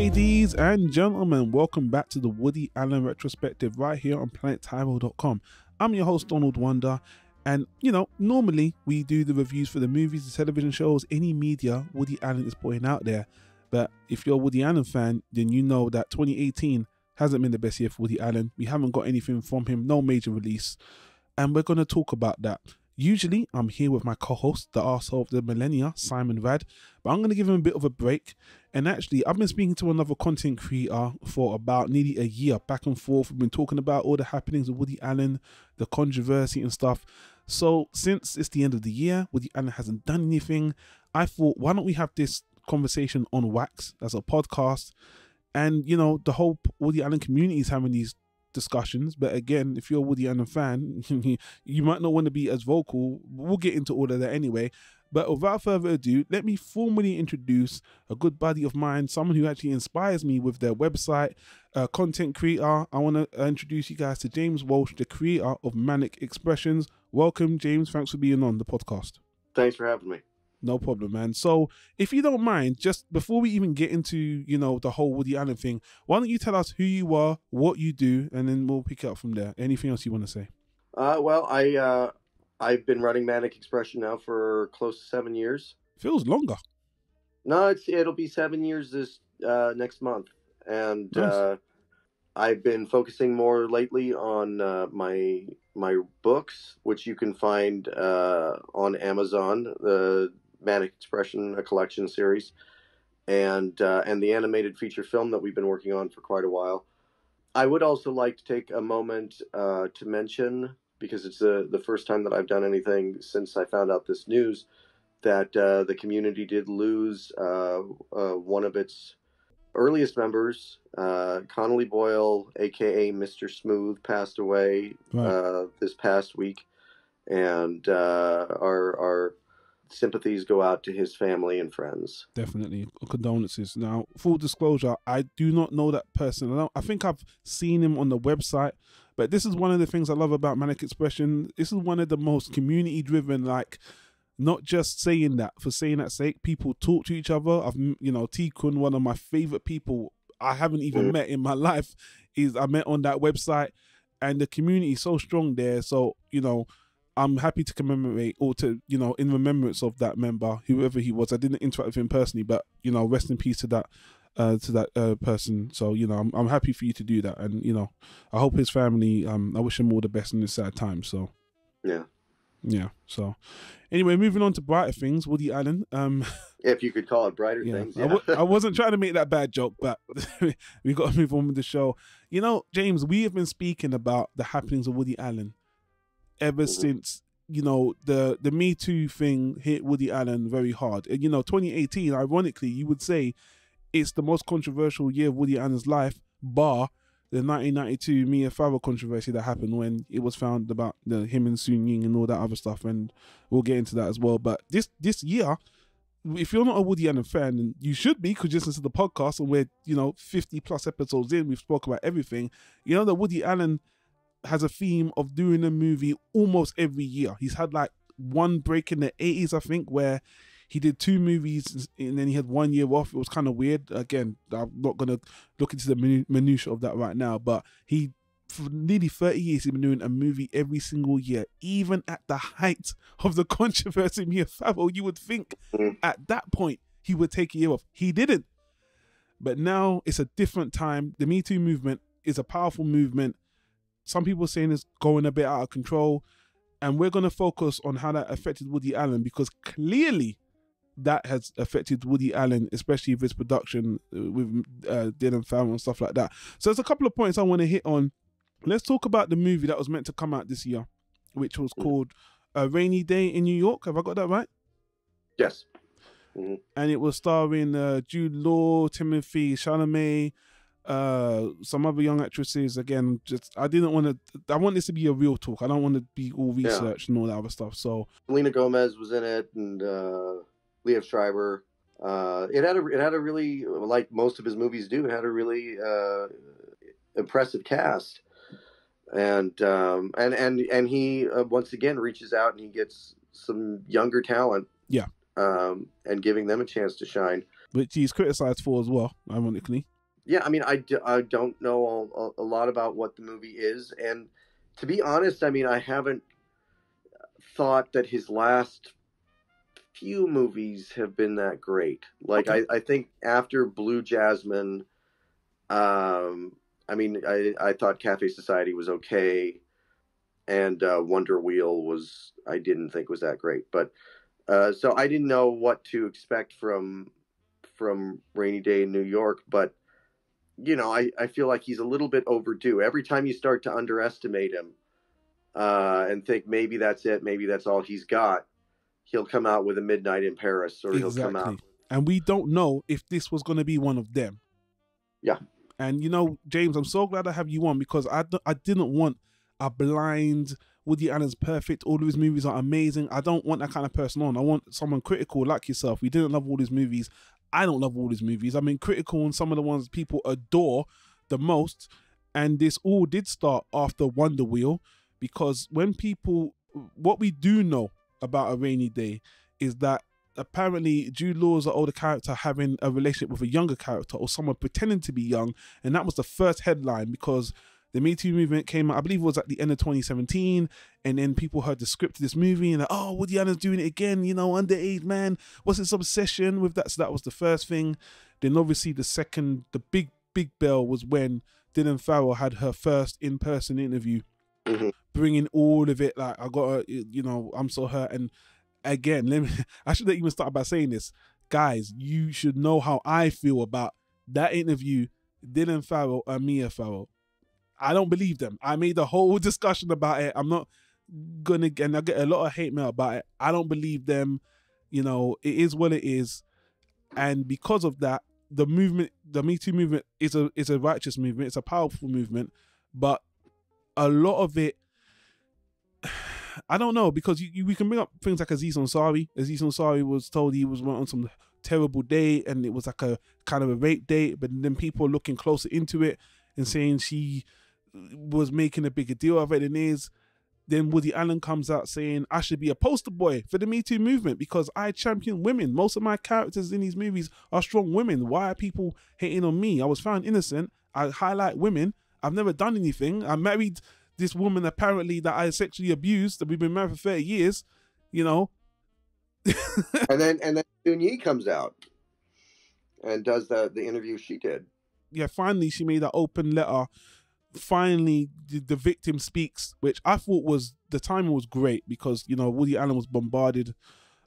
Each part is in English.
Ladies and gentlemen, welcome back to the Woody Allen retrospective right here on planettyro.com. I'm your host, Don Wunder, and normally we do the reviews for the movies, the television shows, any media Woody Allen is putting out there. But if you're a Woody Allen fan, then you know that 2018 hasn't been the best year for Woody Allen. We haven't got anything from him, no major release, and we're going to talk about that. Usually, I'm here with my co-host, the arsehole of the millennia, Simon Rad, but I'm going to give him a bit of a break. And actually, I've been speaking to another content creator for about nearly a year, back and forth. We've been talking about all the happenings of Woody Allen, the controversy and stuff. So since it's the end of the year, Woody Allen hasn't done anything. I thought, why don't we have this conversation on wax as a podcast? And, the whole Woody Allen community is having these discussions, but again, if you're a Woody Allen fan, you might not want to be as vocal. We'll get into all of that anyway, but without further ado, let me formally introduce a good buddy of mine, someone who actually inspires me with their website, a content creator. I want to introduce you guys to James Walsh, the creator of Manic Expressions. Welcome, James. Thanks for being on the podcast. Thanks for having me. No problem, man. So if you don't mind, just before we even get into, the whole Woody Allen thing, why don't you tell us who you are, what you do, and then we'll pick it up from there. Anything else you want to say? Well, I've been running Manic Expression now for close to 7 years. Feels longer. No, it'll be 7 years this next month. And nice. I've been focusing more lately on my books, which you can find on Amazon, the Manic Expression, a collection series, and the animated feature film that we've been working on for quite a while. I would also like to take a moment to mention, because it's the first time that I've done anything since I found out this news, that the community did lose one of its earliest members. Connolly Boyle, aka Mr. Smooth, passed away this past week, and our sympathies go out to his family and friends. Definitely, condolences. Now, full disclosure, I do not know that person. I think I've seen him on the website, but this is one of the things I love about Manic Expression. This is one of the most community-driven, not just saying that for saying that sake. People talk to each other. I've, T-Kun, one of my favorite people I haven't even met in my life, I met on that website, and the community is so strong there. So, I'm happy to commemorate, or to, in remembrance of that member, whoever he was. I didn't interact with him personally, but, rest in peace to that person. So, I'm happy for you to do that. And, I hope his family, I wish him all the best in this sad time. So, yeah. So anyway, moving on to brighter things, Woody Allen. If you could call it brighter things. Yeah. I wasn't trying to make that bad joke, but we got to move on with the show. James, we have been speaking about the happenings of Woody Allen ever since, the Me Too thing hit Woody Allen very hard. And, 2018, ironically, you would say it's the most controversial year of Woody Allen's life, bar the 1992 Mia Farrow controversy that happened when it was found about him and Swingin and all that other stuff, and we'll get into that as well. But this year, if you're not a Woody Allen fan, and you should be, because you listen to the podcast, and we're 50 plus episodes in, we've spoken about everything. That Woody Allen has a theme of doing a movie almost every year. He's had one break in the 80s, I think, where he did 2 movies and then he had 1 year off. It was kind of weird. Again, I'm not going to look into the minutiae of that right now, but for nearly 30 years, he's been doing a movie every single year. Even at the height of the controversy, Mia Farrow, you would think at that point he would take a year off. He didn't. But now it's a different time. The Me Too movement is a powerful movement. Some people are saying it's going a bit out of control. And we're going to focus on how that affected Woody Allen, because clearly that has affected Woody Allen, especially with his production with Dylan Farrell and stuff like that. So there's a couple of points I want to hit on. Let's talk about the movie that was meant to come out this year, which was called A Rainy Day in New York. Have I got that right? Yes. And it was starring Jude Law, Timothy Chalamet, some other young actresses. Again, I want this to be a real talk. I don't want to be all research and all that other stuff. So Selena Gomez was in it, and Liev Schreiber. It had a really, like most of his movies do, it had a really impressive cast. And he once again reaches out and he gets some younger talent. Yeah. And giving them a chance to shine. Which he's criticised for as well, ironically. Yeah, I mean, I don't know a lot about what the movie is, and to be honest, I mean, I haven't thought that his last few movies have been that great. Like, Okay. I think after Blue Jasmine, I mean, I thought Cafe Society was okay, and Wonder Wheel was, I didn't think was that great, but so I didn't know what to expect from Rainy Day in New York, but you know, I feel like he's a little bit overdue. Every time you start to underestimate him and think maybe that's it, maybe that's all he's got, he'll come out with a Midnight in Paris, or he'll come Exactly. out. And we don't know if this was going to be one of them. Yeah. And, you know, James, I'm so glad I have you on, because I didn't want a blind Woody Allen's perfect. All of his movies are amazing. I don't want that kind of person on. I want someone critical like yourself. We didn't love all his movies. I don't love all his movies. I mean, critical on some of the ones people adore the most. And this all did start after Wonder Wheel, because when people, what we do know about A Rainy Day is that apparently Jude Law is an older character having a relationship with a younger character, or someone pretending to be young. And that was the first headline, because the Me Too movement came out, I believe it was at the end of 2017, and then people heard the script of this movie and like, oh, Woody Allen's doing it again, you know, underage man, what's his obsession with that? So that was the first thing. Then obviously the second, the big bell was when Dylan Farrell had her first in-person interview, bringing all of it, like, I got, you know, I'm so hurt. And again, I should have even started by saying this, guys. You should know how I feel about that interview, Dylan Farrell and Mia Farrow. I don't believe them. I made a whole discussion about it. I'm not gonna, and I get a lot of hate mail about it. I don't believe them. You know, it is what it is, and because of that, the movement, the Me Too movement, is a righteous movement. It's a powerful movement, but a lot of it, I don't know, because we can bring up things like Aziz Ansari. Aziz Ansari was told he was on some terrible date, and it was like a kind of a rape date, but then people are looking closer into it and saying she was making a bigger deal of it than it is. Then Woody Allen comes out saying, I should be a poster boy for the Me Too movement because I champion women. Most of my characters in these movies are strong women. Why are people hating on me? I was found innocent. I highlight women. I've never done anything. I married this woman apparently that I sexually abused, that we've been married for 30 years, you know. and then Soon Yi comes out and does the interview she did. Yeah, finally she made that open letter. Finally the victim speaks, which I thought was, the timing was great, because, you know, Woody Allen was bombarded.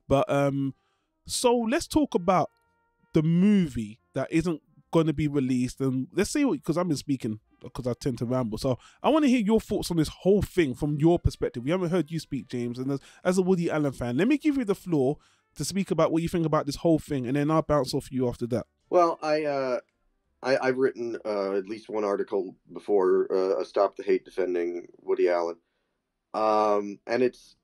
But so let's talk about the movie that isn't going to be released, and let's see what, because I've been speaking because I tend to ramble, so I want to hear your thoughts on this whole thing from your perspective. We haven't heard you speak, James, and as a Woody Allen fan, let me give you the floor to speak about what you think about this whole thing, and then I'll bounce off you after that. Well, I've written at least one article before, Stop the Hate, defending Woody Allen, and it's,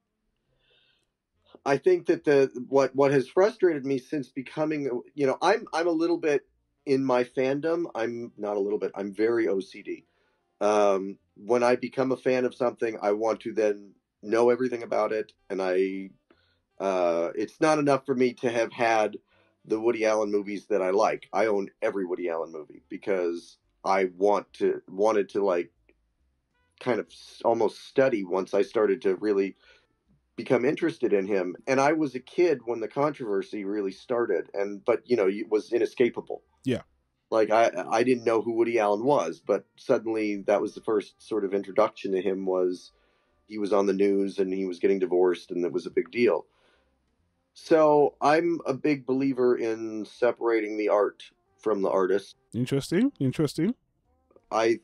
I think that what has frustrated me since becoming, you know, I'm a little bit in my fandom. I'm not a little bit. I'm very OCD. When I become a fan of something, I want to then know everything about it, and it's not enough for me to have had the Woody Allen movies that I like. I own every Woody Allen movie because I wanted to like kind of almost study once I started to really become interested in him. And I was a kid when the controversy really started, but you know, it was inescapable. Yeah. Like I didn't know who Woody Allen was, but suddenly that was the first sort of introduction to him. Was he was on the news and he was getting divorced, and it was a big deal. So I'm a big believer in separating the art from the artist. Interesting. I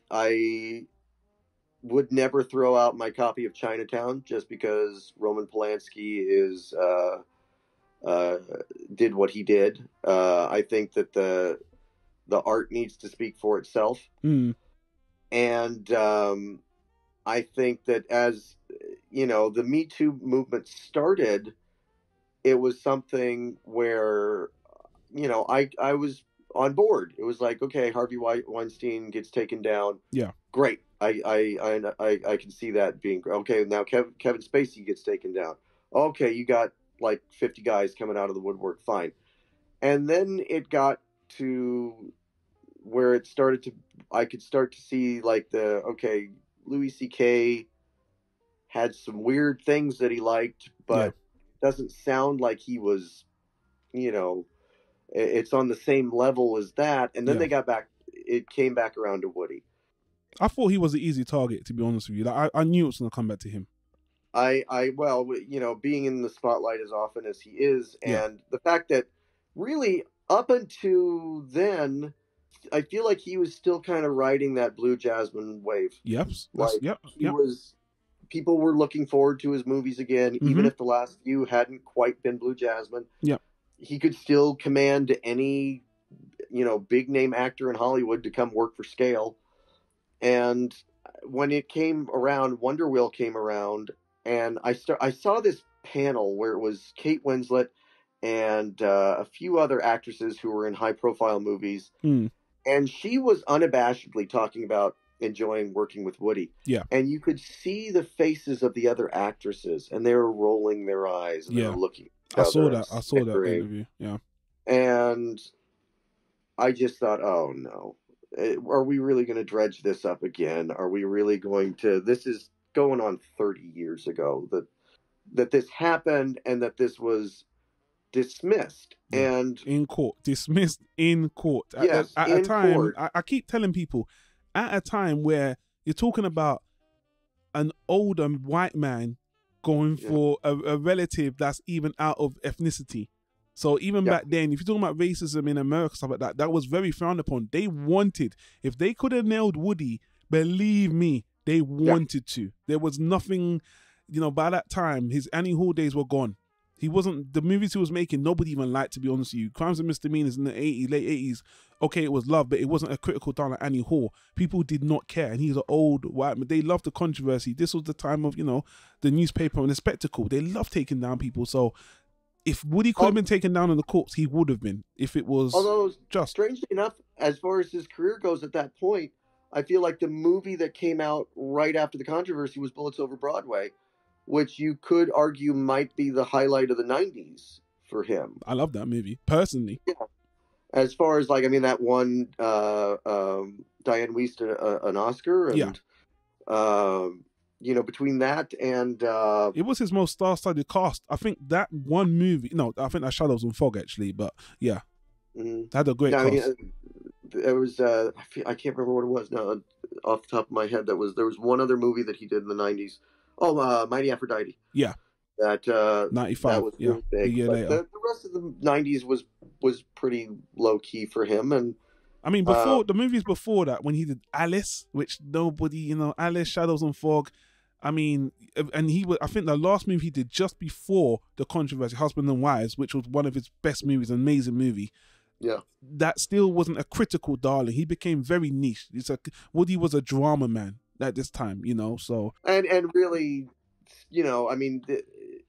would never throw out my copy of Chinatown just because Roman Polanski did what he did. I think that the art needs to speak for itself. And I think that, as you know, the Me Too movement started, it was something where, you know, I was on board. It was like, okay, Harvey Weinstein gets taken down. Yeah. Great. I can see that being okay. Now Kevin Spacey gets taken down. Okay, you got like 50 guys coming out of the woodwork. Fine. And then it got to where it started to, I could start to see like okay, Louis C.K. had some weird things that he liked, but doesn't sound like he was, you know, it's on the same level as that. And then it came back around to Woody. I thought he was an easy target, to be honest with you. Like, I knew it was going to come back to him. Well, you know, being in the spotlight as often as he is, and the fact that really up until then, I feel like he was still kind of riding that Blue Jasmine wave. Yep. People were looking forward to his movies again, even if the last few hadn't quite been Blue Jasmine. Yep. He could still command any, you know, big name actor in Hollywood to come work for scale. And when it came around, Wonder Wheel came around, and I saw this panel where it was Kate Winslet and a few other actresses who were in high profile movies. And she was unabashedly talking about enjoying working with Woody. Yeah. And you could see the faces of the other actresses, and they were rolling their eyes and they were looking. I saw that interview. Yeah. And I just thought, oh no. Are we really going to dredge this up again? Are we really going to, this is going on 30 years ago that this happened and that this was dismissed and dismissed in court. Yes, at a time, I keep telling people, at a time where you're talking about an older white man going for a relative that's even out of ethnicity. So even back then, if you're talking about racism in America, stuff like that, that was very frowned upon. They wanted, if they could have nailed Woody, believe me, they wanted to. There was nothing, you know, by that time, his Annie Hall days were gone. He wasn't, the movies he was making, nobody even liked, to be honest with you. Crimes and Misdemeanors in the 80s, late 80s, okay, it was love, but it wasn't a critical down like Annie Hall. People did not care, and he's an old white man. They loved the controversy. This was the time of, you know, the newspaper and the spectacle. They loved taking down people. So if Woody could have been taken down in the courts, he would have been, if it was just. Strangely enough, as far as his career goes at that point, I feel like the movie that came out right after the controversy was Bullets Over Broadway, which you could argue might be the highlight of the 90s for him. I love that movie, personally. Yeah. As far as, like, I mean, that won Diane Wiest an Oscar. And, you know, between that and... it was his most star-studded cast. I think that one movie... No, I think that Shadows and Fog, actually. But, yeah. Had a great cast. I mean, there was... I can't remember what it was now off the top of my head. There was one other movie that he did in the 90s. Oh, Mighty Aphrodite. Yeah. That 95. That was really big. A year later. The rest of the 90s was pretty low key for him. And I mean, before the movies before that, when he did Alice, which nobody, you know, Alice, Shadows and Fog. I mean, and I think the last movie he did just before the controversy, Husband and Wives, which was one of his best movies, an amazing movie. Yeah. That still wasn't a critical darling. He became very niche. Woody was a drama man at this time, you know, so. And really, you know, I mean,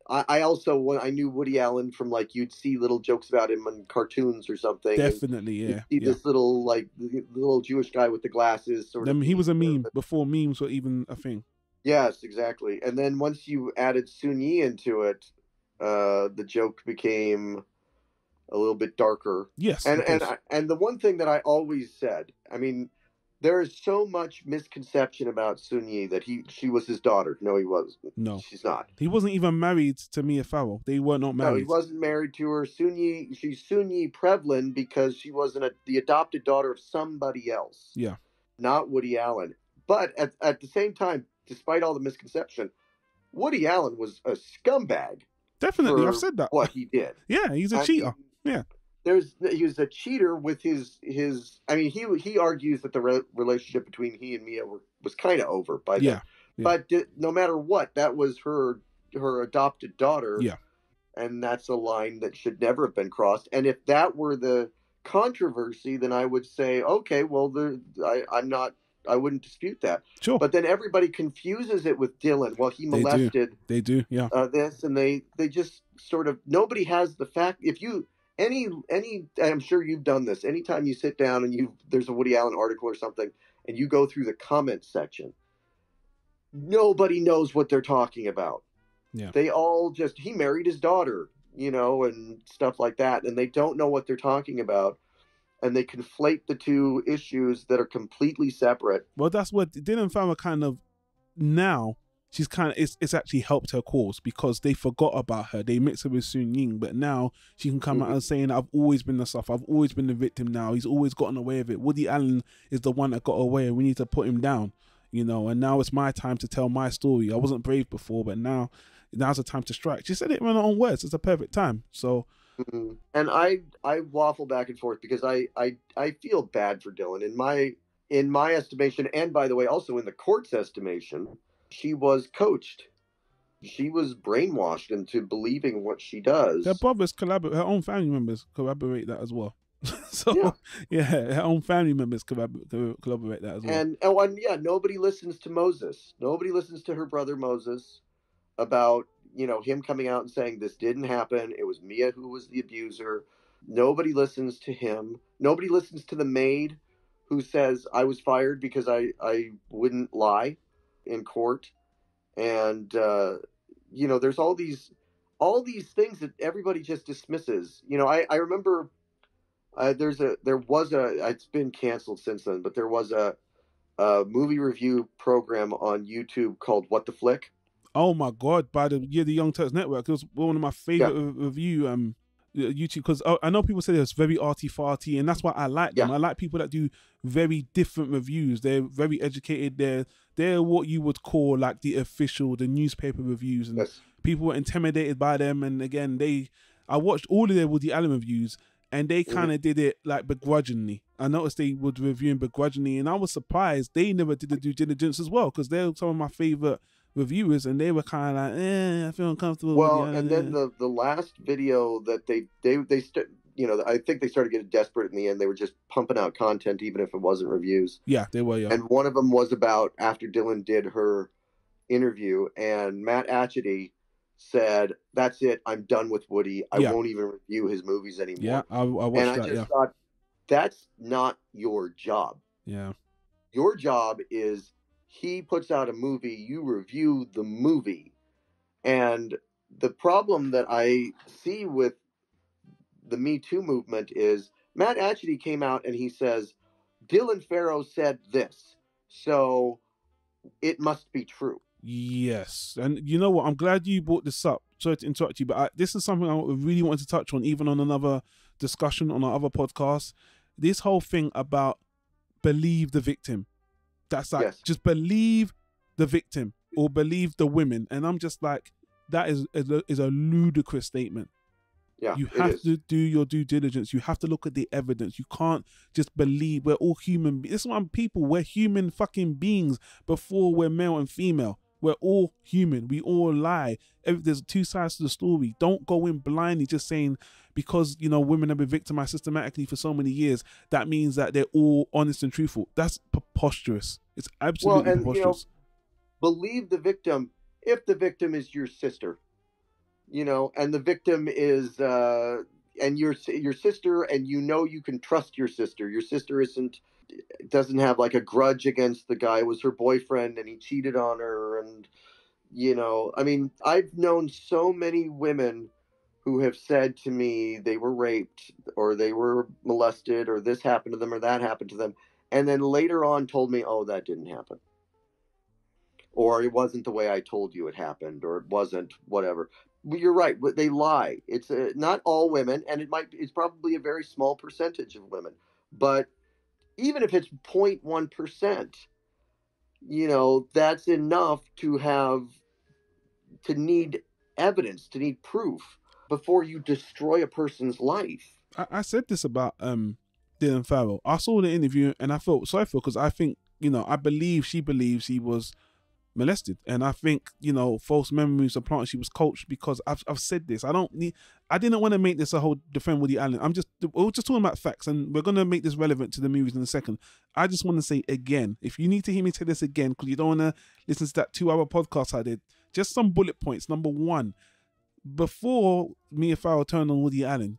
I also, when I knew Woody Allen from, like, you'd see little jokes about him in cartoons or something. Definitely, yeah. You'd see this little, like, the little Jewish guy with the glasses. He was a meme before memes were even a thing. Yes, exactly. And then once you added Sun Yi into it, the joke became a little bit darker. Yes. And the one thing that I always said, I mean, there is so much misconception about Sun Yi that she was his daughter. No, he wasn't. No, she's not. He wasn't even married to Mia Farrow. They were not married. No, he wasn't married to her. She's Sun Yi Prevlin because she wasn't the adopted daughter of somebody else. Yeah. Not Woody Allen. But at the same time, despite all the misconception, Woody Allen was a scumbag. Definitely, I've said that. What he did. Yeah, he's a cheater. Yeah. He was a cheater with his. I mean, he argues that the relationship between he and Mia was kind of over by then. Yeah. But no matter what, that was her adopted daughter. Yeah. And that's a line that should never have been crossed. And if that were the controversy, then I would say, okay, well, I wouldn't dispute that. Sure. But then everybody confuses it with Dylan. Well, he molested. They do. Yeah. This, and they just sort of, nobody has the fact. If you any, I'm sure you've done this. Anytime you sit down and there's a Woody Allen article or something, and you go through the comments section, nobody knows what they're talking about. Yeah. They all he married his daughter, you know, and stuff like that, and they don't know what they're talking about. and they conflate the two issues that are completely separate. Well, that's what Dylan Farmer kind of now. She's kind of it's actually helped her cause because they forgot about her. They mixed her with Swingin, but now she can come out and saying, "I've always been the sufferer. I've always been the victim. Now he's always gotten away with it. Woody Allen is the one that got away, and we need to put him down." You know, and now it's my time to tell my story. I wasn't brave before, but now's the time to strike. She said it in her own words. It's a perfect time. So, and I waffle back and forth because I feel bad for Dylan in my estimation, and by the way, also in the court's estimation, she was coached. She was brainwashed into believing what she does. Her brothers collaborate. Her own family members corroborate that as well. So yeah, her own family members collaborate that as well. And yeah, nobody listens to Moses. Nobody listens to her brother Moses about, you know, him coming out and saying this didn't happen. It was Mia who was the abuser. Nobody listens to him. Nobody listens to the maid who says I was fired because I wouldn't lie in court. And you know, there's all these things that everybody just dismisses. You know, I remember it's been canceled since then, but there was a movie review program on YouTube called What the Flick. Oh my God, by the Young Turks Network. It was one of my favorite review YouTube, because I know people say it's very arty-farty, and that's why I like them. I like people that do very different reviews. They're very educated. They're what you would call like the newspaper reviews, and people were intimidated by them. And again, I watched all of their Woody Allen reviews, and they kind of did it like begrudgingly. I noticed they would review him begrudgingly, and I was surprised they never did the due diligence as well, because they're some of my favorite reviewers, and they were kind of like, I feel uncomfortable. Well, and then the last video that they you know, I think they started getting desperate in the end. They were just pumping out content, even if it wasn't reviews. Yeah, they were. Yeah, and one of them was about after Dylan did her interview, and Matt Atchity said, "That's it. I'm done with Woody. I won't even review his movies anymore." Yeah, I watched that. And I just thought, that's not your job. Yeah, your job is he puts out a movie, you review the movie. And the problem that I see with the Me Too movement is Matt Atchity came out and he says, Dylan Farrow said this, so it must be true. Yes. And you know what? I'm glad you brought this up. Sorry to interrupt you, but this is something I really wanted to touch on, even on another discussion on our other podcast. This whole thing about believe the victim. That's like, just believe the victim or believe the women. And I'm just like, that is a ludicrous statement. Yeah, you have to do your due diligence. You have to look at the evidence. You can't just believe. We're all human. This is why we're human fucking beings before we're male and female. We're all human. We all lie. There's two sides to the story. Don't go in blindly just saying because, you know, women have been victimized systematically for so many years, that means that they're all honest and truthful. That's preposterous. It's absolutely preposterous. You know, believe the victim if the victim is your sister. You know, and the victim is and your sister, and you know you can trust your sister. Your sister doesn't have like a grudge against the guy. It was her boyfriend and he cheated on her. And, you know, I mean, I've known so many women who have said to me they were raped or they were molested or this happened to them or that happened to them. And then later on told me, oh, that didn't happen. Or it wasn't the way I told you it happened, or it wasn't whatever. You're right. They lie. It's not all women, and it's probably a very small percentage of women. But even if it's 0.1%, you know, that's enough to need evidence, to need proof before you destroy a person's life. I said this about Dylan Farrow. I saw the interview and I felt sorry for her because I think, you know, I believe she believes he was molested, and I think, you know, false memories are planted. She was coached, because I've said this. I didn't want to make this a whole defend Woody Allen. We're just talking about facts, and we're gonna make this relevant to the movies in a second. I just want to say again, if you need to hear me say this again because you don't want to listen to that 2-hour podcast I did, just some bullet points. Number one, before Mia Farrow turned on Woody Allen,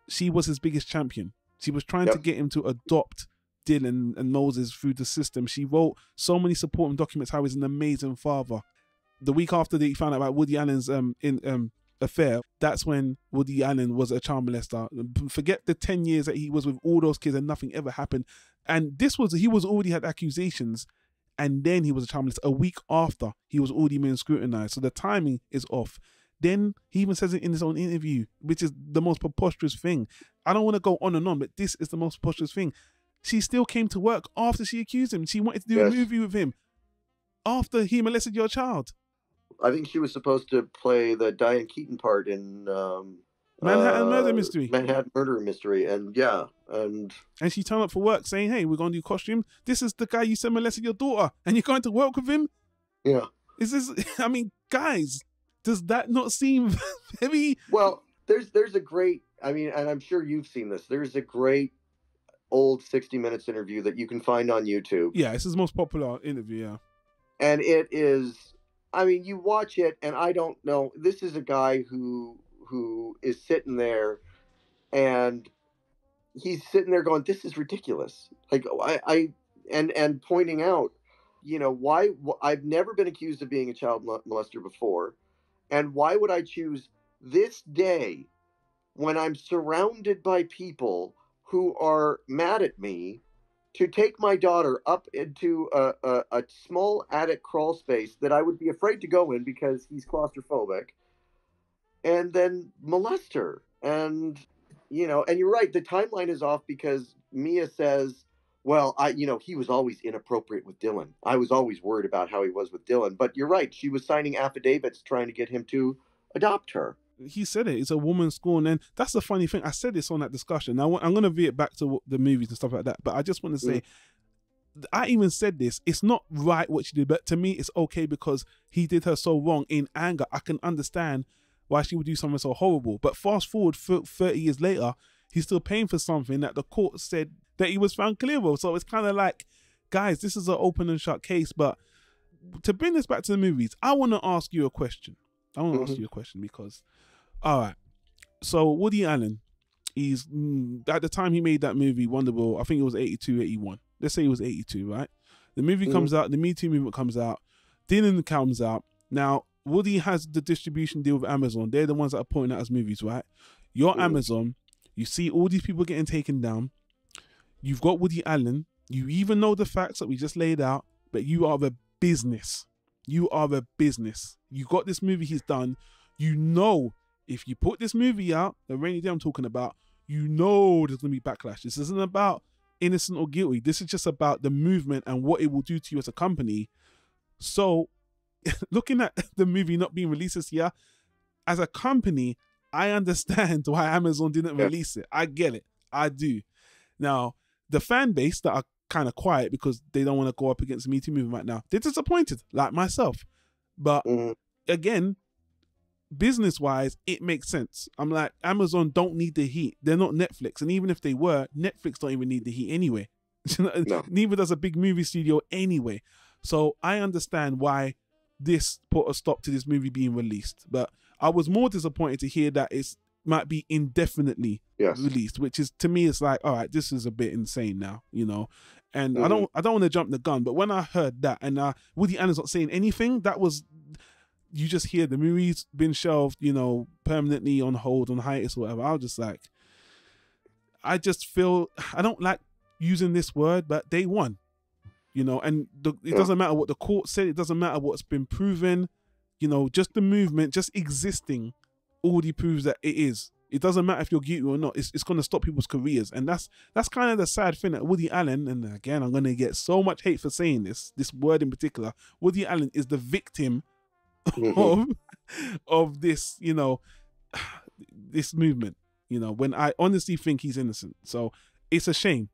she was his biggest champion. She was trying to get him to adopt Dylan and Moses through the system. She wrote so many supporting documents how he's an amazing father. The week after he found out about Woody Allen's affair, that's when Woody Allen was a child molester. Forget the 10 years that he was with all those kids and nothing ever happened. And he was already had accusations, and then he was a child molester. A week after, he was already being scrutinized. So the timing is off. Then he even says it in his own interview, which is the most preposterous thing. I don't want to go on and on, but this is the most preposterous thing. She still came to work after she accused him. She wanted to do a movie with him after he molested your child. I think she was supposed to play the Diane Keaton part in Manhattan Murder Mystery. Manhattan Murder Mystery, and she turned up for work saying, "Hey, we're going to do costume. This is the guy you said molested your daughter, and you're going to work with him." Yeah. Is this? I mean, guys, does that not seem very? Well, there's a great. I mean, and I'm sure you've seen this. There's a great old 60 Minutes interview that you can find on YouTube. Yeah, it's his most popular interview. Yeah. And it is. I mean, you watch it, and I don't know. This is a guy who is sitting there, and he's sitting there going, "This is ridiculous." Like and pointing out, why I've never been accused of being a child molester before, and why would I choose this day when I'm surrounded by people who are mad at me to take my daughter up into a small attic crawl space that I would be afraid to go in because he's claustrophobic, and then molest her. And, and you're right, the timeline is off because Mia says, well, he was always inappropriate with Dylan. I was always worried about how he was with Dylan. But you're right, she was signing affidavits trying to get him to adopt her. He said it. It's a woman's school, and that's the funny thing. I said this on that discussion. Now I'm going to veer it back to the movies and stuff like that, but I just want to say, I even said this. It's not right what she did, but to me, it's okay because he did her so wrong. In anger, I can understand why she would do something so horrible. But fast forward 30 years later, he's still paying for something that the court said that he was found clear of. So it's kind of like, guys, this is an open and shut case. But to bring this back to the movies, I want to ask you a question. Because, all right, so Woody Allen, he's at the time he made that movie Wonderful, I think it was 82, 81. Let's say it was 82, right? The movie comes out, the Me Too movement comes out, Dylan comes out. Now, Woody has the distribution deal with Amazon. They're the ones that are putting out his movies, right? You're Amazon. You see all these people getting taken down. You've got Woody Allen. You even know the facts that we just laid out, but you are a business. You are a business. You got this movie he's done. You know, if you put this movie out, the Rainy Day I'm talking about, you know there's going to be backlash. This isn't about innocent or guilty. This is just about the movement and what it will do to you as a company. So, looking at the movie not being released this year, as a company, I understand why Amazon didn't release it. I get it. I do. Now, the fan base that are kind of quiet because they don't want to go up against the Me Too movement right now, they're disappointed, like myself. But again, business-wise, it makes sense. I'm like, Amazon don't need the heat. They're not Netflix. And even if they were, Netflix don't even need the heat anyway. No. Neither does a big movie studio anyway. So I understand why this put a stop to this movie being released. But I was more disappointed to hear that it might be indefinitely released, which is, to me, it's like, all right, this is a bit insane now, And I don't want to jump the gun, but when I heard that, and Woody Allen's not saying anything, that was, you just hear the movie's been shelved, permanently on hold, on hiatus or whatever. I was just like, I just feel, I don't like using this word, but they won, and it doesn't matter what the court said. It doesn't matter what's been proven, just the movement, just existing already proves that it is. It doesn't matter if you're guilty or not. It's going to stop people's careers. And that's kind of the sad thing that Woody Allen, and again, I'm going to get so much hate for saying this word in particular, Woody Allen is the victim of this, this movement, when I honestly think he's innocent. So it's a shame.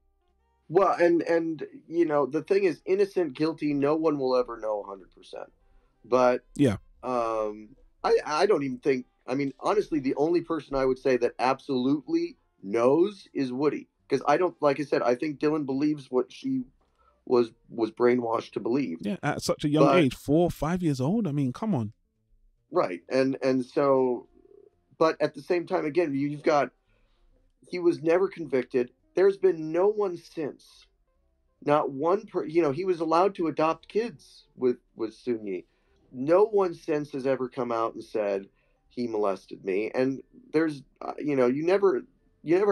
Well, and the thing is, innocent, guilty, no one will ever know 100%. But yeah, I don't even think, honestly, the only person I would say that absolutely knows is Woody. Because like I said, I think Dylan believes what she was brainwashed to believe. Yeah, at such a young age, 4 or 5 years old. Come on. Right. And so, but at the same time, again, you've got, he was never convicted. There's been no one since. Not one he was allowed to adopt kids with Sunyi. No one since has ever come out and said he molested me. And there's, you know, you never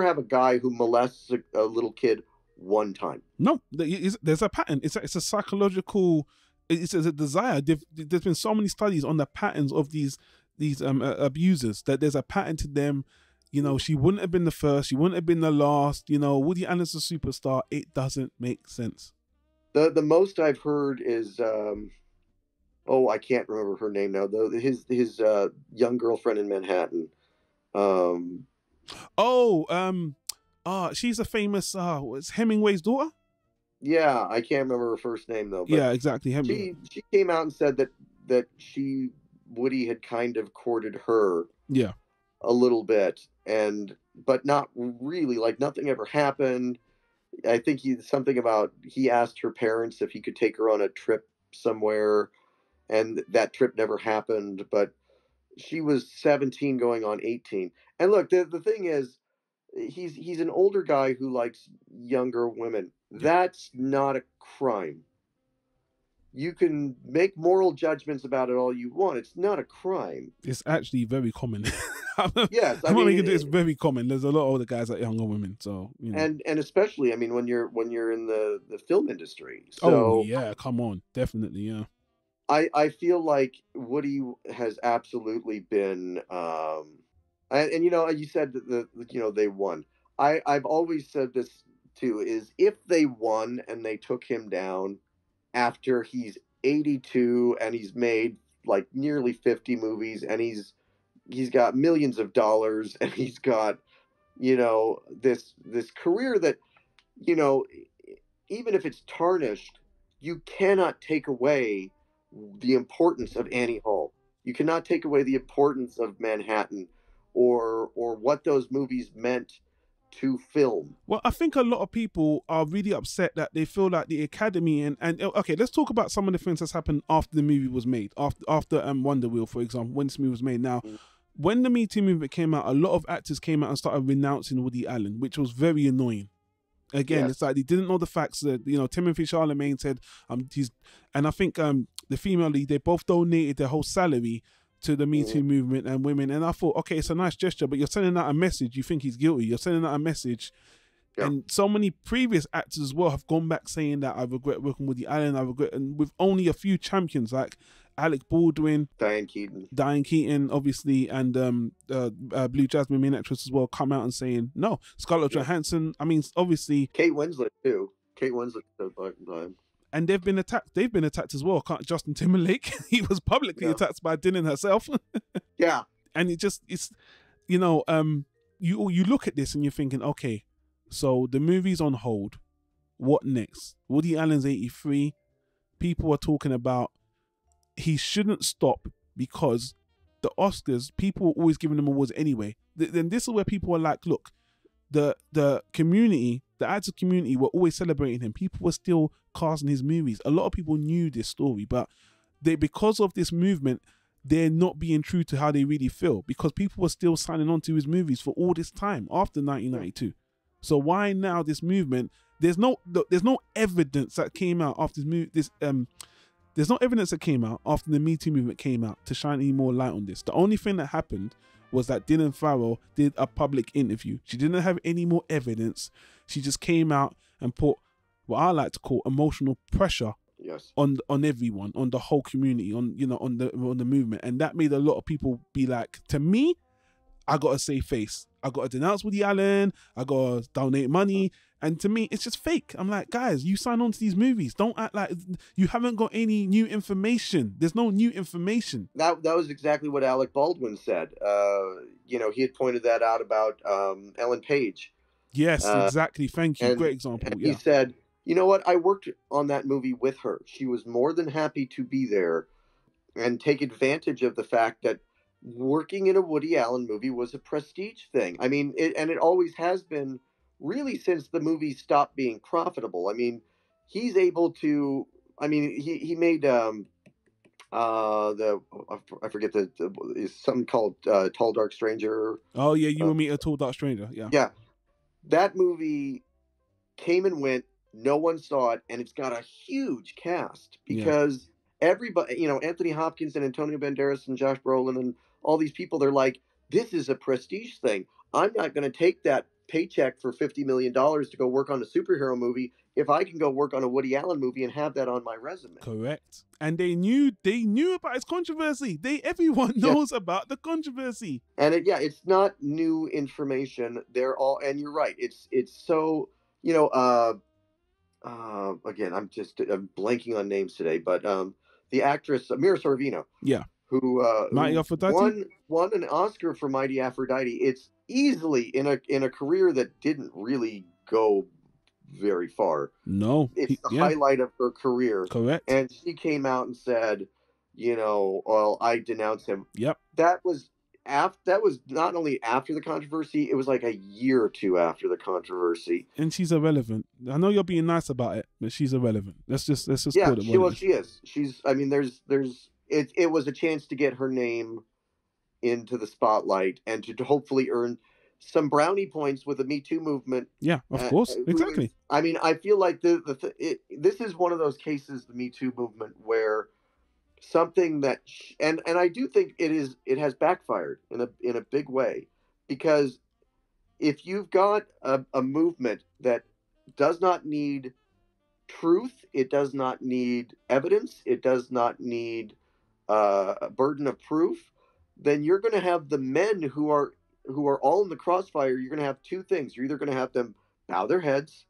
have a guy who molests a little kid one time. No, there's a pattern. It's a psychological. It's a desire. There's been so many studies on the patterns of these abusers, that there's a pattern to them. You know, she wouldn't have been the first. She wouldn't have been the last. You know, Woody Allen's a superstar. It doesn't make sense. The most I've heard is I can't remember her name now. Though his young girlfriend in Manhattan. She's a famous. It's Hemingway's daughter. Yeah, I can't remember her first name though. But yeah, exactly. Hemingway. She came out and said that Woody had kind of courted her. Yeah. A little bit, but not really. Like nothing ever happened. I think he asked her parents if he could take her on a trip somewhere, and that trip never happened. But she was 17 going on 18. And look, the thing is, he's an older guy who likes younger women. That's not a crime. You can make moral judgments about it all you want. It's not a crime. It's actually very common. Yes, it's very common. There's a lot of older guys that younger women, so you know. And especially, I mean, when you're in the film industry. So, yeah, come on, definitely, yeah. I feel like Woody has absolutely been, and you know, you said that they won. I've always said this too: is if they won and they took him down after he's 82 and he's made like nearly 50 movies and he's got millions of dollars and he's got, you know, this career that, you know, even if it's tarnished, you cannot take away the importance of Annie Hall. You cannot take away the importance of Manhattan or what those movies meant to film. Well, I think a lot of people are really upset that they feel like the Academy and okay, let's talk about some of the things that's happened after the movie was made. After Wonder Wheel, for example, when this movie was made. Now, when the Me Too movement came out, a lot of actors came out and started renouncing Woody Allen, which was very annoying. Again, yes. It's like they didn't know the facts. That, you know, Timothée Chalamet said and I think the female lead, they both donated their whole salary to the Me Too movement and women. And I thought, okay, it's a nice gesture, but you're sending out a message. You think he's guilty. You're sending out a message. Yeah. And so many previous actors as well have gone back saying that I regret working with Woody Allen. And with only a few champions like Alec Baldwin, Diane Keaton, obviously, and Blue Jasmine, main actress as well, come out and saying no. Scarlett Johansson. I mean, obviously, Kate Winslet too. And they've been attacked. They've been attacked as well. Justin Timberlake, he was publicly attacked by Dylan herself. Yeah. And it's you know, you look at this and you're thinking, okay, so the movie's on hold. What next? Woody Allen's 83. People are talking about he shouldn't stop because the Oscars, people are always giving them awards anyway. Then this is where people are like, look, the community, the actor community were always celebrating him. People were still casting his movies. A lot of people knew this story, but because of this movement, they're not being true to how they really feel, because people were still signing on to his movies for all this time after 1992. So why now this movement? There's no evidence that came out after there's no evidence that came out after the Me Too movement came out to shine any more light on this. The only thing that happened was that Dylan Farrell did a public interview. She didn't have any more evidence. She just came out and put what I like to call emotional pressure on everyone, on the whole community, on the movement, and that made a lot of people be like, to me, I gotta save face. I gotta denounce Woody Allen. I gotta donate money. And to me, it's just fake. I'm like, guys, you sign on to these movies. Don't act like you haven't got any new information. There's no new information. That was exactly what Alec Baldwin said. You know, he had pointed that out about Ellen Page. Yes, exactly. Thank you. Great example. And he said, you know what? I worked on that movie with her. She was more than happy to be there and take advantage of the fact that working in a Woody Allen movie was a prestige thing. I mean, it always has been, really, since the movie stopped being profitable. I mean, he's able to. I mean, he made I forget is something called Tall Dark Stranger. Oh yeah, You and Me, a Tall Dark Stranger. Yeah. Yeah, that movie came and went. No one saw it, and it's got a huge cast because everybody, you know, Anthony Hopkins and Antonio Banderas and Josh Brolin and all these people, they're like, this is a prestige thing. I'm not going to take that paycheck for $50 million to go work on a superhero movie if I can go work on a Woody Allen movie and have that on my resume. Correct. And they knew about its controversy. Everyone knows about the controversy. And it's not new information. They're all, and you're right. It's so, you know, again, I'm blanking on names today, but the actress Mira Sorvino, who Mighty Aphrodite won an Oscar for Mighty Aphrodite. It's easily in a career that didn't really go very far. No, it's the highlight of her career. Correct. And she came out and said, you know, well, I denounce him. Yep. That was not only after the controversy, it was like a year or two after the controversy. And she's irrelevant. I know you're being nice about it, but she's irrelevant. Let's just call it she is. She's, I mean, it was a chance to get her name into the spotlight and to hopefully earn some brownie points with the Me Too movement. Yeah, of course. Exactly. I mean, I feel like this is one of those cases, the Me Too movement, where something that, and I do think it has backfired in a big way, because if you've got a movement that does not need truth, it does not need evidence, it does not need a burden of proof, then you're going to have the men who are all in the crossfire. You're going to have two things. You're either going to have them bow their heads,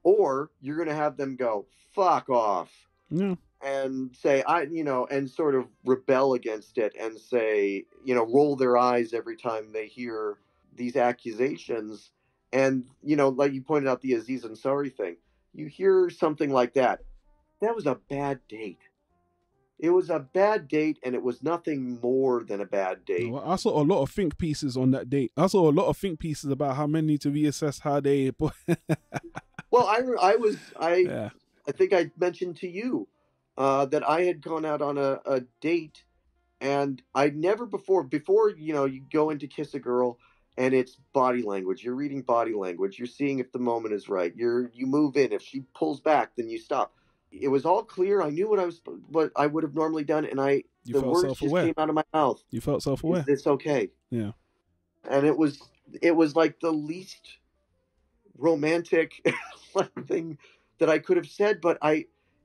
or you're going to have them go, fuck off. Yeah. And say, and sort of rebel against it and say, roll their eyes every time they hear these accusations. And, like you pointed out, the Aziz Ansari thing, you hear something like that. That was a bad date. It was a bad date, and it was nothing more than a bad date. Well, I saw a lot of think pieces on that date. I saw a lot of think pieces about how men need to reassess how they... Well, I think I mentioned to you that I had gone out on a date, and I'd never before, you go in to kiss a girl, and it's body language. You're reading body language. You're seeing if the moment is right. You move in. If she pulls back, then you stop. It was all clear. I knew what I would have normally done, and the words just came out of my mouth. You felt self-aware. It's okay. Yeah. And it was like the least romantic thing that I could have said, but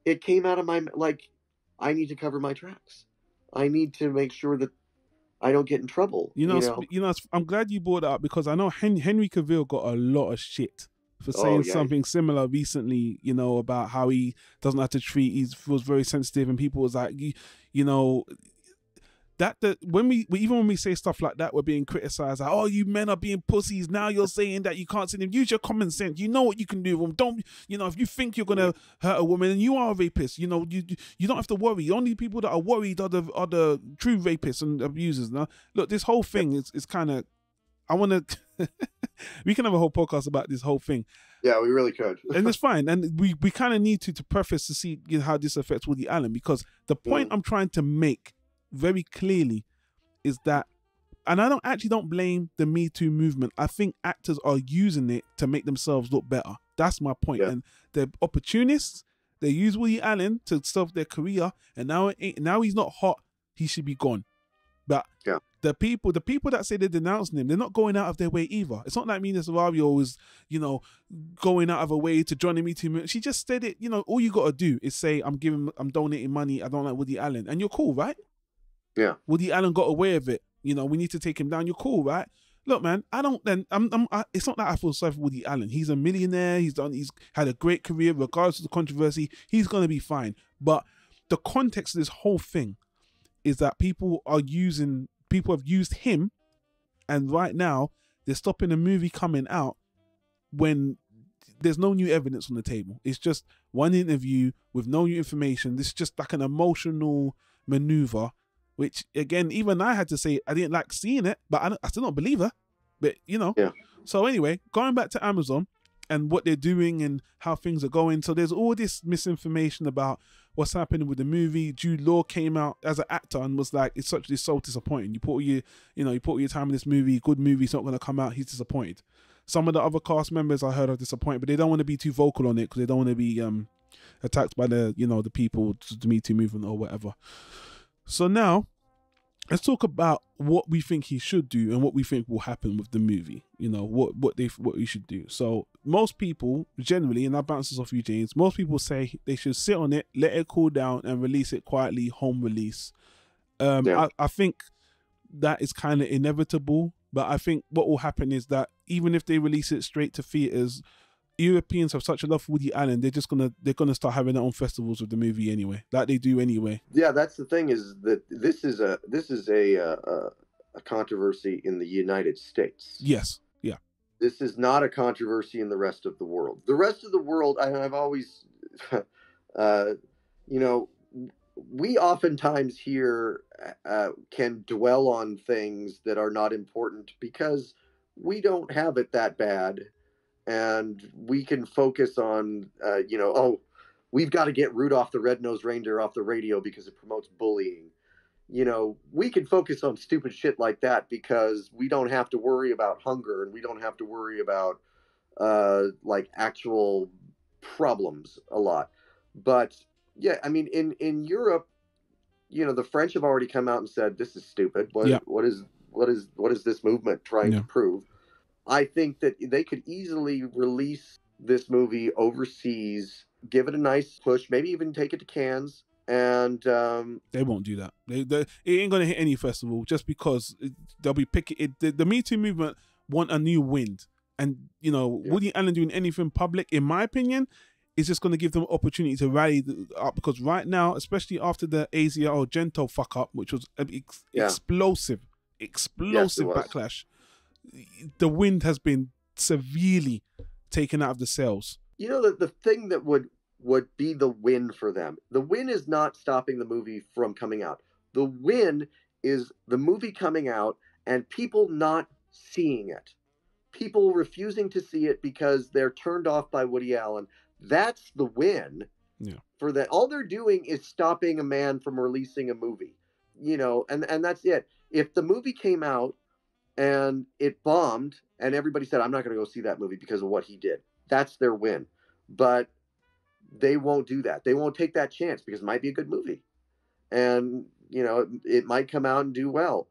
it came out of my, like, I need to cover my tracks. I need to make sure that I don't get in trouble. I'm glad you brought it up, because I know Henry Cavill got a lot of shit for saying something similar recently, about how he doesn't have to treat, he feels very sensitive, and people was like, when we say stuff like that, we're being criticized, like, oh, you men are being pussies, now you're saying that you can't see them. Use your common sense. You know what you can do with them. Don't, if you think you're gonna hurt a woman and you are a rapist, you don't have to worry. The only people that are worried are the true rapists and abusers. Now, look, this whole thing is kind of, I want to we can have a whole podcast about this whole thing. Yeah, we really could. And it's fine. And we kind of need to preface to see how this affects Woody Allen, because the point I'm trying to make very clearly is that, and I don't blame the Me Too movement. I think actors are using it to make themselves look better. That's my point. Yeah. And they're opportunists. They use Woody Allen to serve their career, and now he's not hot. He should be gone. But the people that say they're denouncing him, they're not going out of their way either. It's not like Mina Sarario is, going out of her way to join the Me Too movement. She just said it. All you got to do is say, I'm donating money. I don't like Woody Allen, and you're cool, right? Yeah. Woody Allen got away with it. We need to take him down. You're cool, right? Look, man, it's not that I feel sorry for Woody Allen. He's a millionaire. He's had a great career, regardless of the controversy. He's going to be fine. But the context of this whole thing is that people have used him, and right now they're stopping a movie coming out when there's no new evidence on the table. It's just one interview with no new information. This is just like an emotional maneuver, which, again, even I had to say I didn't like seeing it, but I still don't believe her. But, Yeah. So anyway, going back to Amazon and what they're doing and how things are going. So there's all this misinformation about what's happening with the movie. Jude Law came out as an actor and was like, it's so disappointing. You put all your time in this movie, good movie, it's not going to come out. He's disappointed. Some of the other cast members I heard are disappointed, but they don't want to be too vocal on it because they don't want to be attacked by the, you know, the people, the Me Too movement or whatever. So now, let's talk about what we think he should do and what we think will happen with the movie. You know, what we should do. So most people generally, and I bounce this off you, James, most people say they should sit on it, let it cool down, and release it quietly, home release. I think that is kind of inevitable, but I think what will happen is that even if they release it straight to theaters, Europeans have such a love for Woody Allen, they're gonna start having their own festivals with the movie anyway, like they do anyway. Yeah, that's the thing, is that this is a controversy in the United States. Yes, yeah. This is not a controversy in the rest of the world. The rest of the world, I've always, you know, we oftentimes here can dwell on things that are not important because we don't have it that bad. And we can focus on, you know, oh, we've got to get Rudolph the Red-Nosed Reindeer off the radio because it promotes bullying. You know, we can focus on stupid shit like that because we don't have to worry about hunger and we don't have to worry about, like, actual problems a lot. But, yeah, I mean, in Europe, you know, the French have already come out and said, this is stupid. What is this movement trying to prove? I think that they could easily release this movie overseas, give it a nice push, maybe even take it to Cannes, and they won't do that. It ain't gonna hit any festival just because they'll be picking it. The Me Too movement want a new wind, and you know, Woody Allen doing anything public, in my opinion, is just going to give them opportunity to rally up, because right now, especially after the Asia Argento fuck up, which was explosive backlash, the wind has been severely taken out of the sails. You know, the thing that would be the win for them, the win is not stopping the movie from coming out. The win is the movie coming out and people not seeing it. People refusing to see it because they're turned off by Woody Allen. That's the win. Yeah. For that. All they're doing is stopping a man from releasing a movie. You know, and that's it. If the movie came out and it bombed and everybody said, I'm not going to go see that movie because of what he did, that's their win. But they won't do that. They won't take that chance because it might be a good movie. And, you know, it might come out and do well.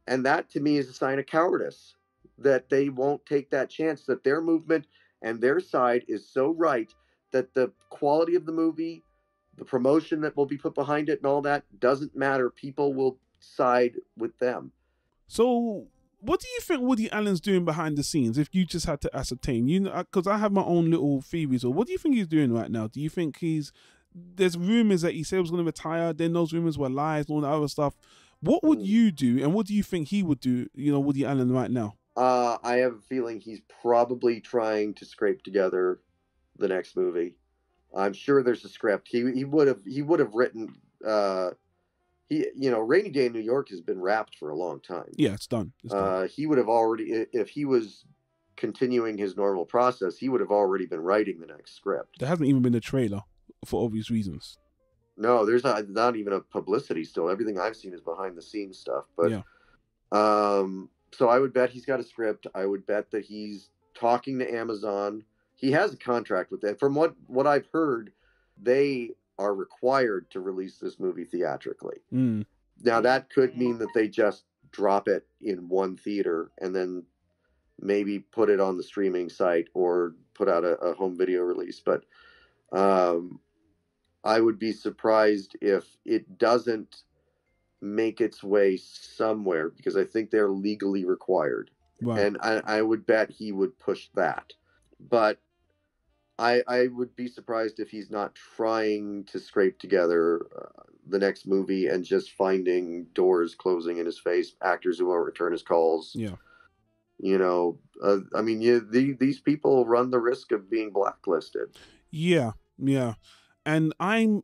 And that, to me, is a sign of cowardice, that they won't take that chance, that their movement and their side is so right that the quality of the movie, the promotion that will be put behind it and all that doesn't matter. People will side with them. So what do you think Woody Allen's doing behind the scenes, if you just had to ascertain? You know, because I have my own little theories. Or what do you think he's doing right now? Do you think there's rumors that he said he was going to retire, then those rumors were lies and all that other stuff. What would you do, and what do you think he would do, you know, Woody Allen right now? I have a feeling he's probably trying to scrape together the next movie. I'm sure there's a script. He would have written. You know, Rainy Day in New York has been wrapped for a long time. Yeah, it's done. He would have already, if he was continuing his normal process, he would have already been writing the next script. There hasn't even been a trailer for obvious reasons. No, there's not even a publicity still. Everything I've seen is behind the scenes stuff. But yeah. So I would bet he's got a script. I would bet that he's talking to Amazon. He has a contract with them. From what I've heard, they are required to release this movie theatrically. Now, that could mean that they just drop it in one theater and then maybe put it on the streaming site or put out a home video release. But I would be surprised if it doesn't make its way somewhere, because I think they're legally required. Wow. And I would bet he would push that. But I would be surprised if he's not trying to scrape together the next movie and just finding doors closing in his face, actors who won't return his calls. Yeah. You know, I mean, these people run the risk of being blacklisted. Yeah, yeah. And I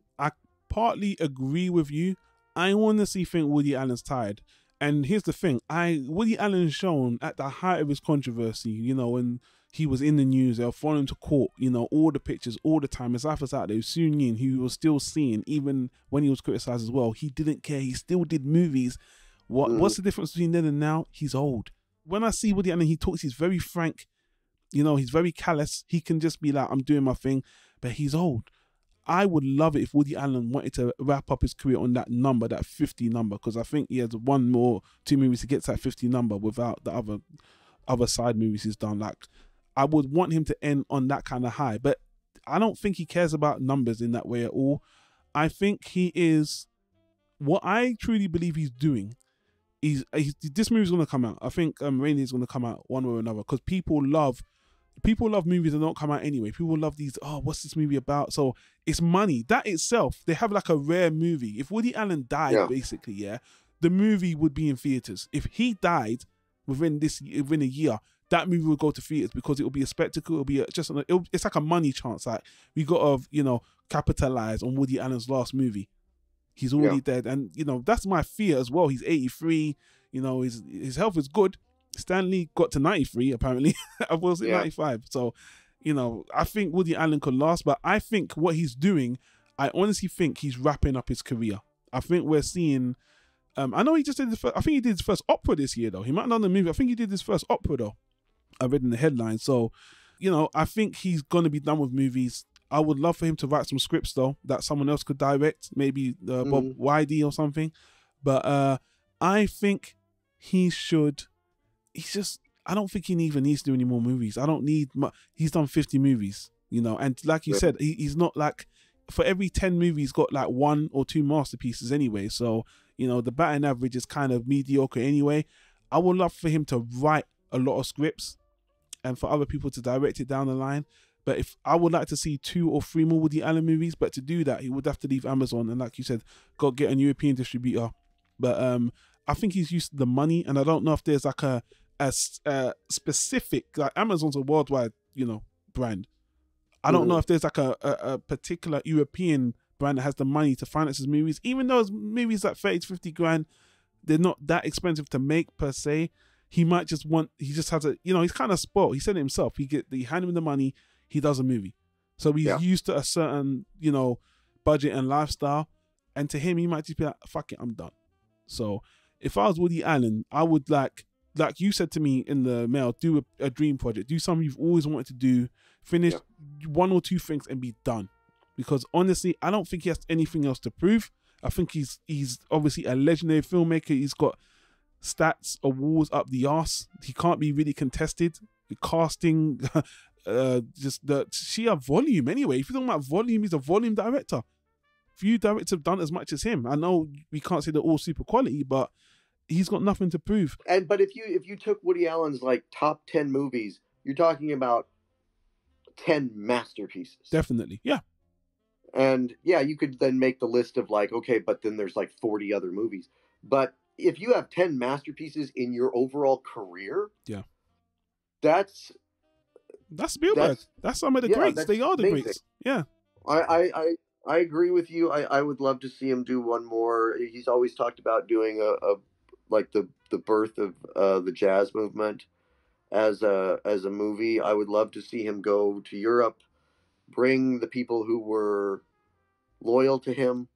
partly agree with you. I honestly think Woody Allen's tired. And here's the thing. Woody Allen's shown at the height of his controversy, you know, when he was in the news, they'll follow him to court, you know, all the pictures, all the time. His life was out there. Swingin, who was still seeing, even when he was criticized as well, he didn't care. He still did movies. What's the difference between then and now? He's old. When I see Woody Allen, he talks, he's very frank, you know, he's very callous. He can just be like, I'm doing my thing, but he's old. I would love it if Woody Allen wanted to wrap up his career on that number, that 50 number, because I think he has one more, two movies to get to that 50 number without the other side movies he's done. Like, I would want him to end on that kind of high, but I don't think he cares about numbers in that way at all. I think he is, what I truly believe he's doing, this movie's going to come out. I think Rainier's going to come out one way or another, because people love movies that don't come out anyway. People love these, oh, what's this movie about? So it's money. That itself, they have like a rare movie. If Woody Allen died, basically, the movie would be in theaters. If he died within a year, that movie would go to theaters, because it will be a spectacle. It'll be it's like a money chance. Like, we got to, capitalize on Woody Allen's last movie. He's already dead, and that's my fear as well. He's 83. His health is good. Stanley got to 93 apparently. I was at 95. So, I think Woody Allen could last, but I think what he's doing, I honestly think he's wrapping up his career. I think we're seeing. I know he just did I think he did his first opera this year though. He might not have done the movie. I think he did his first opera though. I read in the headline. So, I think he's gonna be done with movies. I would love for him to write some scripts though that someone else could direct, maybe Bob Wydie or something. But I think he should. I don't think he even needs to do any more movies. I don't need he's done 50 movies, and like you said, he's not like, for every 10 movies, he's got like 1 or 2 masterpieces anyway. So, the batting average is kind of mediocre anyway. I would love for him to write a lot of scripts and for other people to direct it down the line. But if I would like to see 2 or 3 more Woody Allen movies, but to do that, he would have to leave Amazon and, like you said, go get a European distributor. But I think he's used to the money, and I don't know if there's like a specific, like, Amazon's a worldwide, brand. I don't know if there's like a particular European brand that has the money to finance his movies, even though his movies like 30 to 50 grand, they're not that expensive to make per se. He might just he just has he's kind of spoiled. He said it himself. He hand him the money, he does a movie. So he's used to a certain, budget and lifestyle. And to him, he might just be like, fuck it, I'm done. So if I was Woody Allen, I would like you said to me in the mail, do a dream project, do something you've always wanted to do, finish 1 or 2 things and be done. Because honestly, I don't think he has anything else to prove. I think he's obviously a legendary filmmaker. He's got stats, awards up the arse. He can't be really contested. The casting, just the sheer volume anyway. If you're talking about volume, he's a volume director. Few directors have done as much as him. I know we can't say they're all super quality, but he's got nothing to prove. But if you took Woody Allen's like top 10 movies, you're talking about 10 masterpieces. Definitely, yeah. And yeah, you could then make the list of like, okay, but then there's like 40 other movies. But if you have 10 masterpieces in your overall career, that's Spielberg. That's some of the greats. They are the amazing. Greats. Yeah. I agree with you. I would love to see him do one more. He's always talked about doing a like the birth of the jazz movement as a movie. I would love to see him go to Europe, bring the people who were loyal to him,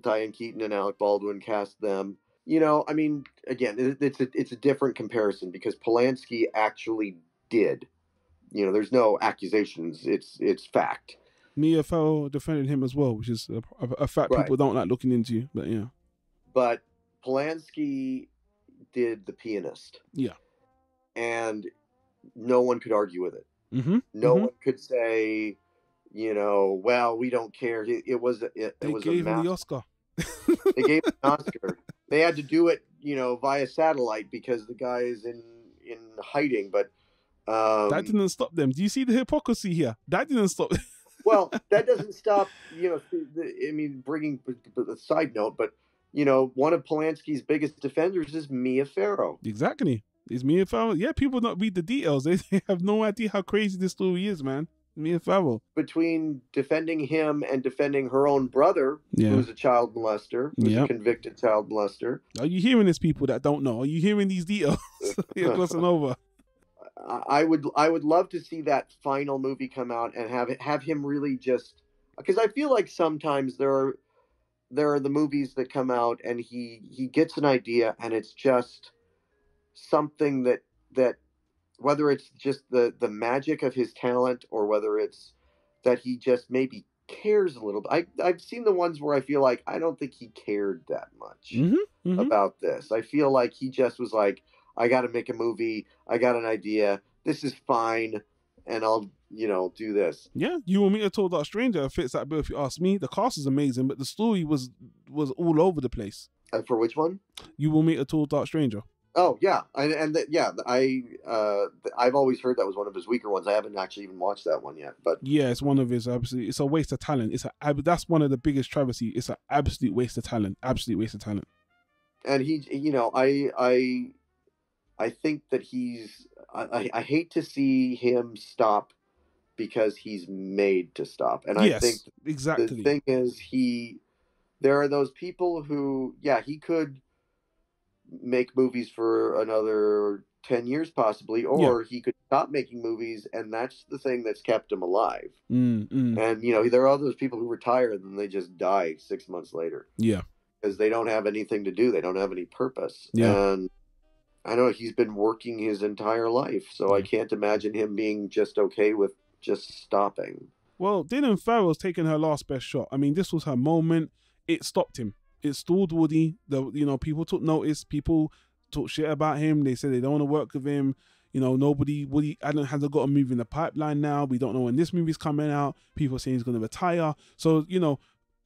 Diane Keaton and Alec Baldwin, cast them. I mean, again, it's a different comparison because Polanski actually did. There's no accusations. It's fact. Mia Farrow defended him as well, which is a fact people don't like looking into. But yeah. But Polanski did The Pianist. Yeah. And no one could argue with it. Mm-hmm. No one could say, well, we don't care. It was they gave him the Oscar. They gave him an Oscar. They had to do it, via satellite because the guy is in hiding. But that didn't stop them. Do you see the hypocrisy here? That didn't stop. Well, that doesn't stop. Bringing the side note, but one of Polanski's biggest defenders is Mia Farrow. Exactly. It's Mia Farrow. Yeah, people don't read the details. They have no idea how crazy this story is, man. Mia Farrow. Between defending him and defending her own brother, who's a child molester, who's a convicted child molester. Are you hearing this, people that don't know? Are you hearing these details? You're glossing over. I would love to see that final movie come out and have him really just, because I feel like sometimes there are the movies that come out and he gets an idea and it's just something that whether it's just the magic of his talent or whether it's that he just maybe cares a little bit. I've seen the ones where I feel like I don't think he cared that much about this. I feel like he just was like, I got to make a movie. I got an idea. This is fine. And I'll, do this. Yeah, You Will Meet a Tall Dark Stranger fits that bill if you ask me. The cast is amazing, but the story was all over the place. For which one? You Will Meet a Tall Dark Stranger. Oh yeah, I've always heard that was one of his weaker ones. I haven't actually even watched that one yet, but yeah, it's one of his absolutely. It's a waste of talent. That's one of the biggest travesty. It's an absolute waste of talent. Absolute waste of talent. And he, I think that I hate to see him stop because he's made to stop. And I think exactly the thing is there are those people who, he could make movies for another 10 years possibly, or he could stop making movies, and that's the thing that's kept him alive. And, there are those people who retire and then they just die 6 months later. Yeah. Because they don't have anything to do. They don't have any purpose. Yeah. And I know he's been working his entire life, so I can't imagine him being just okay with just stopping. Well, Dylan Farrell's taking her last best shot. I mean, this was her moment. It stopped him. It stalled Woody. People took notice. People talk shit about him. They said they don't want to work with him. Woody Allen hasn't got a movie in the pipeline now. We don't know when this movie's coming out. People saying he's going to retire. So,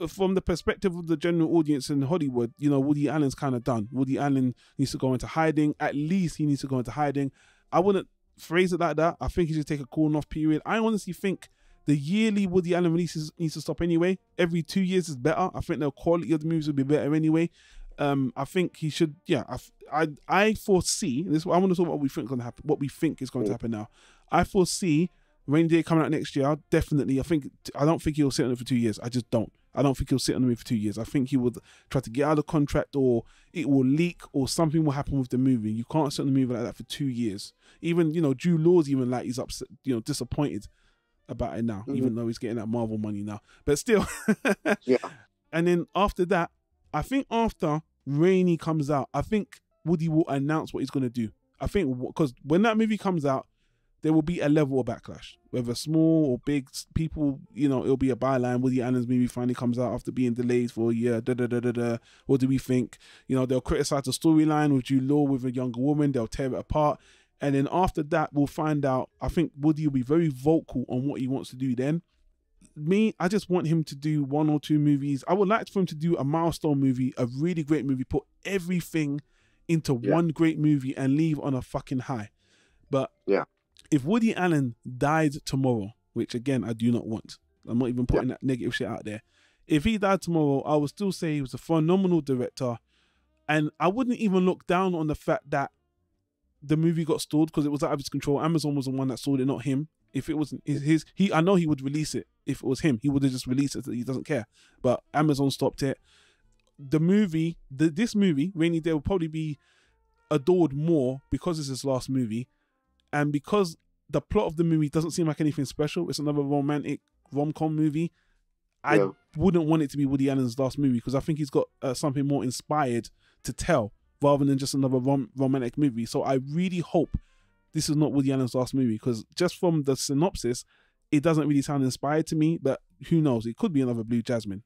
from the perspective of the general audience in Hollywood, Woody Allen's kind of done. Woody Allen needs to go into hiding. At least he needs to go into hiding. I wouldn't phrase it like that. I think he should take a cooling off period. I honestly think the yearly Woody Allen releases needs to stop anyway. Every 2 years is better. I think the quality of the movies will be better anyway. I think he should. Yeah, I foresee this. I want to talk about what we think is going to happen. What we think is going to happen now. I foresee Rainy Day coming out next year. Definitely. I don't think he'll sit on it for 2 years. I just don't. I don't think he'll sit on it for 2 years. I think he would try to get out of the contract, or it will leak, or something will happen with the movie. You can't sit on the movie like that for 2 years. Even Drew Law's even like he's upset, disappointed about it now, even though he's getting that Marvel money now. But still, yeah. And then after that, I think after Rainy comes out, I think Woody will announce what he's going to do. I think because when that movie comes out, there will be a level of backlash, whether small or big. People, it'll be a byline. Woody Allen's movie finally comes out after being delayed for a year. What do we think? They'll criticize the storyline with Jude Law with a younger woman. They'll tear it apart. And then after that, we'll find out. I think Woody will be very vocal on what he wants to do then. I just want him to do 1 or 2 movies. I would like for him to do a milestone movie, a really great movie, put everything into one great movie and leave on a fucking high. But if Woody Allen died tomorrow, which again, I do not want. I'm not even putting that negative shit out there. If he died tomorrow, I would still say he was a phenomenal director. And I wouldn't even look down on the fact that the movie got stalled because it was out of his control. Amazon was the one that stalled it, not him. If it wasn't I know he would release it. If it was him, he would have just released it. He doesn't care. But Amazon stopped it. This movie, Rainy Day, will probably be adored more because it's his last movie. And because the plot of the movie doesn't seem like anything special, it's another romantic rom-com movie. I wouldn't want it to be Woody Allen's last movie because I think he's got something more inspired to tell rather than just another romantic movie. So I really hope this is not Woody Allen's last movie because just from the synopsis, it doesn't really sound inspired to me. But who knows? It could be another Blue Jasmine.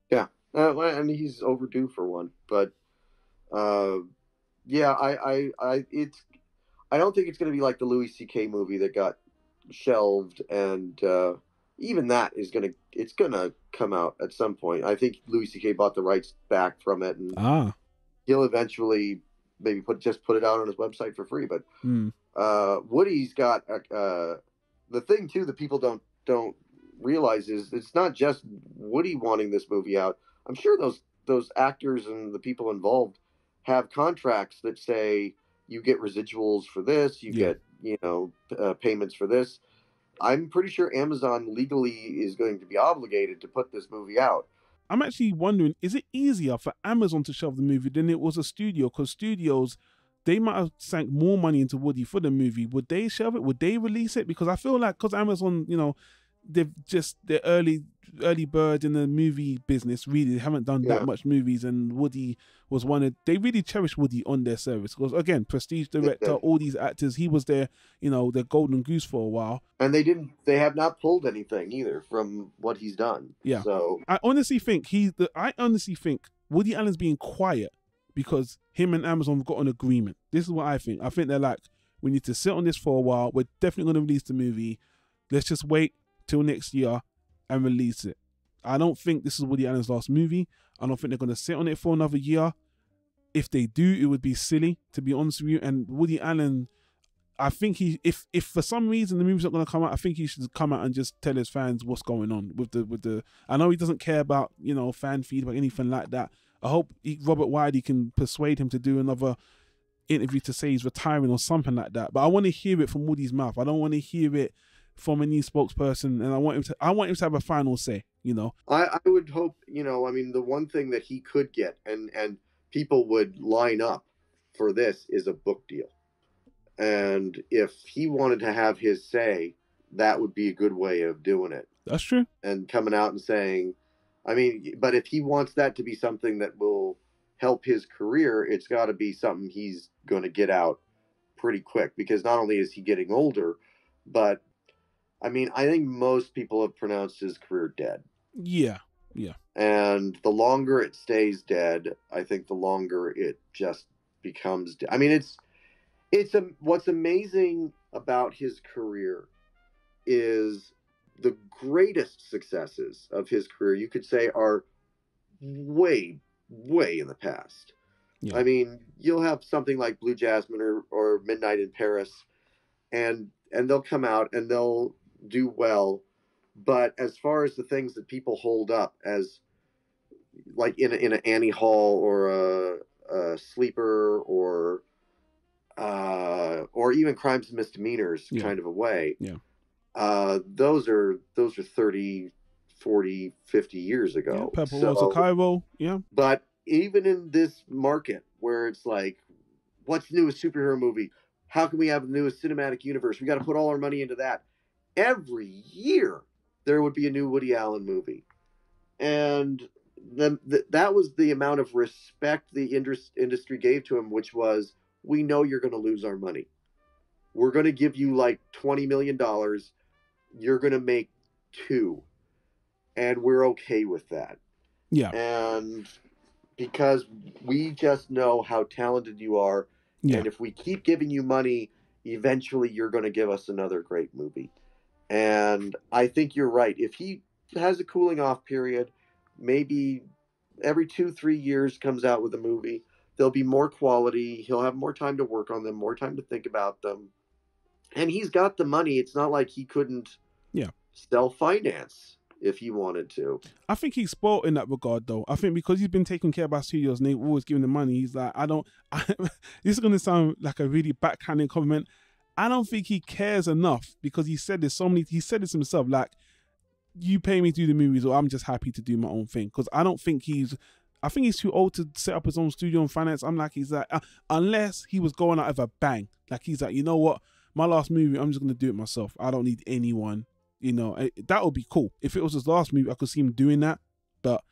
Yeah, and he's overdue for one. But I don't think it's going to be like the Louis C.K. movie that got shelved, and even that is going to come out at some point. I think Louis C.K. bought the rights back from it, and he'll eventually maybe put it out on his website for free. But Woody's got the thing too that people don't realize is it's not just Woody wanting this movie out. I'm sure those actors and the people involved have contracts that say you get residuals for this, you get payments for this. I'm pretty sure Amazon legally is going to be obligated to put this movie out. I'm actually wondering, is it easier for Amazon to shelve the movie than it was a studio? Because studios, they might have sank more money into Woody for the movie. Would they shelve it? Would they release it? Because I feel like, because Amazon, they've just the early bird in the movie business. Really, they haven't done that much movies, and Woody was one of. They really cherish Woody on their service because again, prestige director, all these actors. He was their, their golden goose for a while. And they have not pulled anything either from what he's done. Yeah. So I honestly think Woody Allen's being quiet because him and Amazon have got an agreement. This is what I think. I think they're like, we need to sit on this for a while. We're definitely going to release the movie. Let's just wait till next year and release it. I don't think this is Woody Allen's last movie. I don't think they're going to sit on it for another year. If they do, it would be silly, to be honest with you. And Woody Allen, I think if for some reason the movie's not going to come out, I think he should come out and just tell his fans what's going on with the. I know he doesn't care about fan feedback, anything like that. I hope Robert Wiley can persuade him to do another interview to say he's retiring or something like that. But I want to hear it from Woody's mouth. I don't want to hear it from a new spokesperson, and I want him to have a final say. I would hope. The one thing that he could get and people would line up for this is a book deal. And if he wanted to have his say, that would be a good way of doing it. That's true. And coming out and saying, but if he wants that to be something that will help his career, it's got to be something he's going to get out pretty quick, because not only is he getting older, but I think most people have pronounced his career dead. Yeah. And the longer it stays dead, I think the longer it just becomes dead. What's amazing about his career is the greatest successes of his career, you could say, are way, way in the past. Yeah. You'll have something like Blue Jasmine or Midnight in Paris, and they'll come out and they'll do well. But as far as the things that people hold up as, like in an Annie Hall or a Sleeper or even Crimes and Misdemeanors kind of a way. Yeah. Those are 30, 40, 50 years ago. Yeah, Purple Rose of Cairo. Yeah. But even in this market where it's like, what's the newest superhero movie? How can we have the newest cinematic universe? We got to put all our money into that. Every year there would be a new Woody Allen movie. And that was the amount of respect the industry gave to him, which was, we know you're going to lose our money. We're going to give you like $20 million. You're going to make $2 million. And we're okay with that. Yeah. And because we just know how talented you are. Yeah. And if we keep giving you money, eventually you're going to give us another great movie. And I think you're right. If he has a cooling off period, maybe every 2-3 years comes out with a movie, there'll be more quality. He'll have more time to work on them, more time to think about them. And he's got the money. It's not like he couldn't self-finance if he wanted to. I think he's spoiled in that regard, though. I think because he's been taken care of by studios and they've always given him money, he's like, this is going to sound like a really backhanded compliment. I don't think he cares enough, because he said this himself, like, you pay me to do the movies or I'm just happy to do my own thing. Because I think he's too old to set up his own studio and finance. He's like, unless he was going out with a bang. Like, he's like, you know what? My last movie, I'm just going to do it myself. I don't need anyone. That would be cool. If it was his last movie, I could see him doing that. But,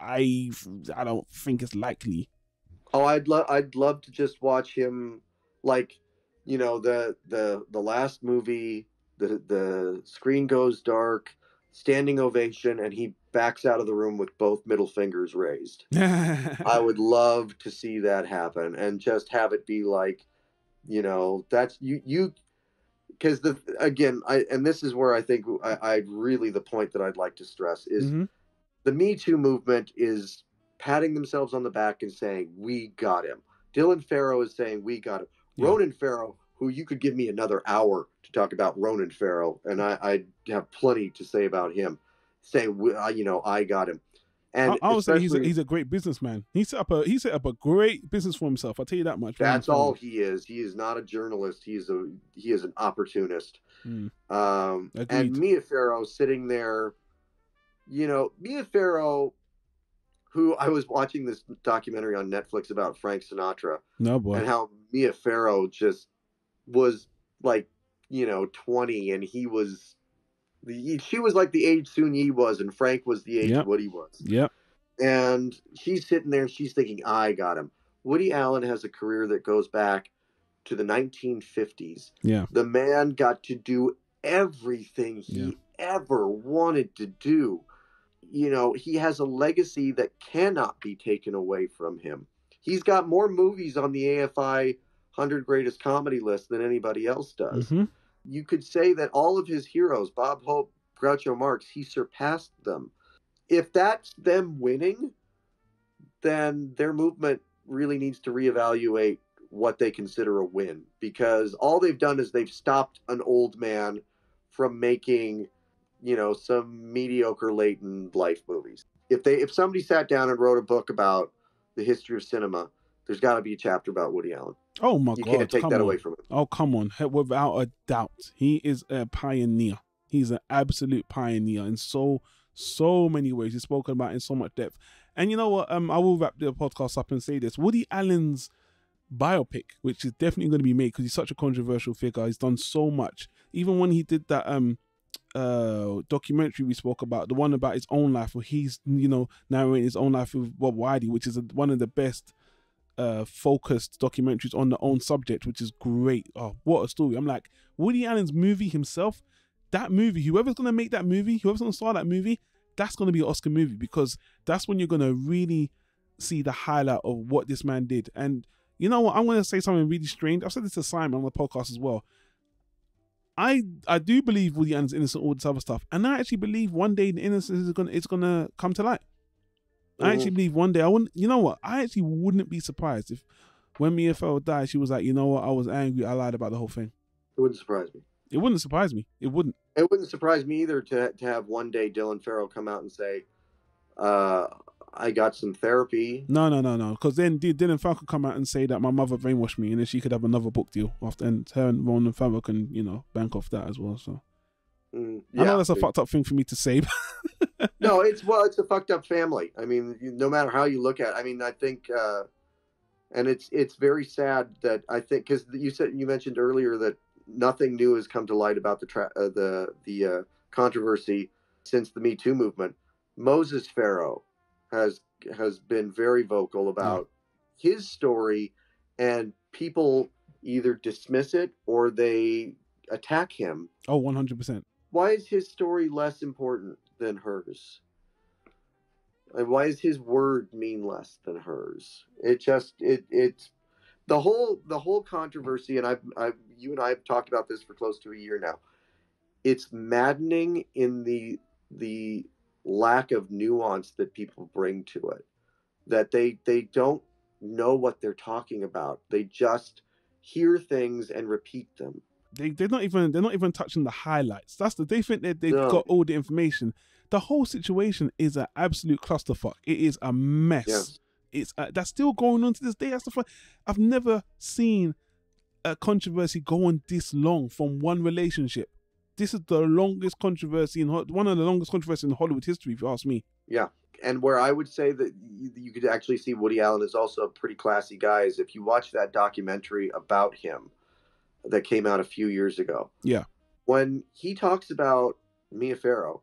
I don't think it's likely. Oh, I'd love to just watch him, like, the last movie, the screen goes dark, standing ovation, and he backs out of the room with both middle fingers raised. I would love to see that happen and just have it be like, that's you because this is where I think I really, the point that I'd like to stress is the Me Too movement is patting themselves on the back and saying, we got him. Dylan Farrow is saying, we got him. Yeah. Ronan Farrow, who you could give me another hour to talk about Ronan Farrow, and I have plenty to say about him, saying, I got him. And I would say he's a great businessman. He set up a great business for himself. I'll tell you that much. That's all he is. He is not a journalist. He is an opportunist. And Mia Farrow sitting there, Mia Farrow, who I was watching this documentary on Netflix about Frank Sinatra. No boy. And how Mia Farrow just was like, 20, and he was She was like the age Soon Yi was, and Frank was the age Yep. Woody was. Yep. And she's sitting there and she's thinking, I got him. Woody Allen has a career that goes back to the 1950s. Yeah. The man got to do everything he ever wanted to do. You know, he has a legacy that cannot be taken away from him. He's got more movies on the AFI 100 Greatest Comedy list than anybody else does. Mm-hmm. You could say that all of his heroes, Bob Hope, Groucho Marx, he surpassed them. If that's them winning, then their movement really needs to reevaluate what they consider a win, because all they've done is they've stopped an old man from making, you know, some mediocre late in life movies. If somebody sat down and wrote a book about the history of cinema, there's got to be a chapter about Woody Allen. Oh my God! You can't take that away from him. Oh, come on, without a doubt, he is a pioneer. He's an absolute pioneer in so many ways. He's spoken about in so much depth. And you know what? I will wrap the podcast up and say this: Woody Allen's biopic, which is definitely going to be made because he's such a controversial figure. He's done so much. Even when he did that documentary we spoke about, the one about his own life, where he's, you know, narrating his own life with Bob Wiley, which is one of the best focused documentaries on the own subject, which is great. Oh, what a story. I'm like, Woody Allen's movie himself, that movie, whoever's going to make that movie, whoever's going to star that movie, that's going to be an Oscar movie, because that's when you're going to really see the highlight of what this man did. And you know what? I'm going to say something really strange. I've said this to Simon on the podcast as well. I do believe Woody Allen's innocent, all this other stuff, and I actually believe one day the innocence is gonna come to light. I actually believe one day you know what? I actually wouldn't be surprised if when Mia Farrow died, she was like, you know what? I was angry. I lied about the whole thing. It wouldn't surprise me. It wouldn't surprise me. It wouldn't. It wouldn't surprise me either to have one day Dylan Farrow come out and say, I got some therapy. No. Because then Dylan Farrow could come out and say that my mother brainwashed me, and then she could have another book deal after, and her and Ronan Farrow can, you know, bank off that as well. So I know that's a fucked up thing for me to say. No, it's a fucked up family. I mean, no matter how you look at it. I mean, I think, and it's very sad that I think, because you mentioned earlier that nothing new has come to light about the controversy since the Me Too movement. Moses Farrow has been very vocal about his story, and people either dismiss it or they attack him. Oh, 100%. Why is his story less important than hers? And why does his word mean less than hers? It's the whole controversy, and you and I have talked about this for close to a year now. It's maddening in the lack of nuance that people bring to it, that they don't know what they're talking about. They just hear things and repeat them. They're not even touching the highlights. They think that they've got all the information. The whole situation is an absolute clusterfuck. It is a mess. Yes. It's that's still going on to this day. I've never seen a controversy go on this long from one relationship. This is the longest controversy one of the longest controversies in Hollywood history, if you ask me. Yeah, and where I would say that you could actually see Woody Allen is also a pretty classy guy is if you watch that documentary about him that came out a few years ago. Yeah. When he talks about Mia Farrow,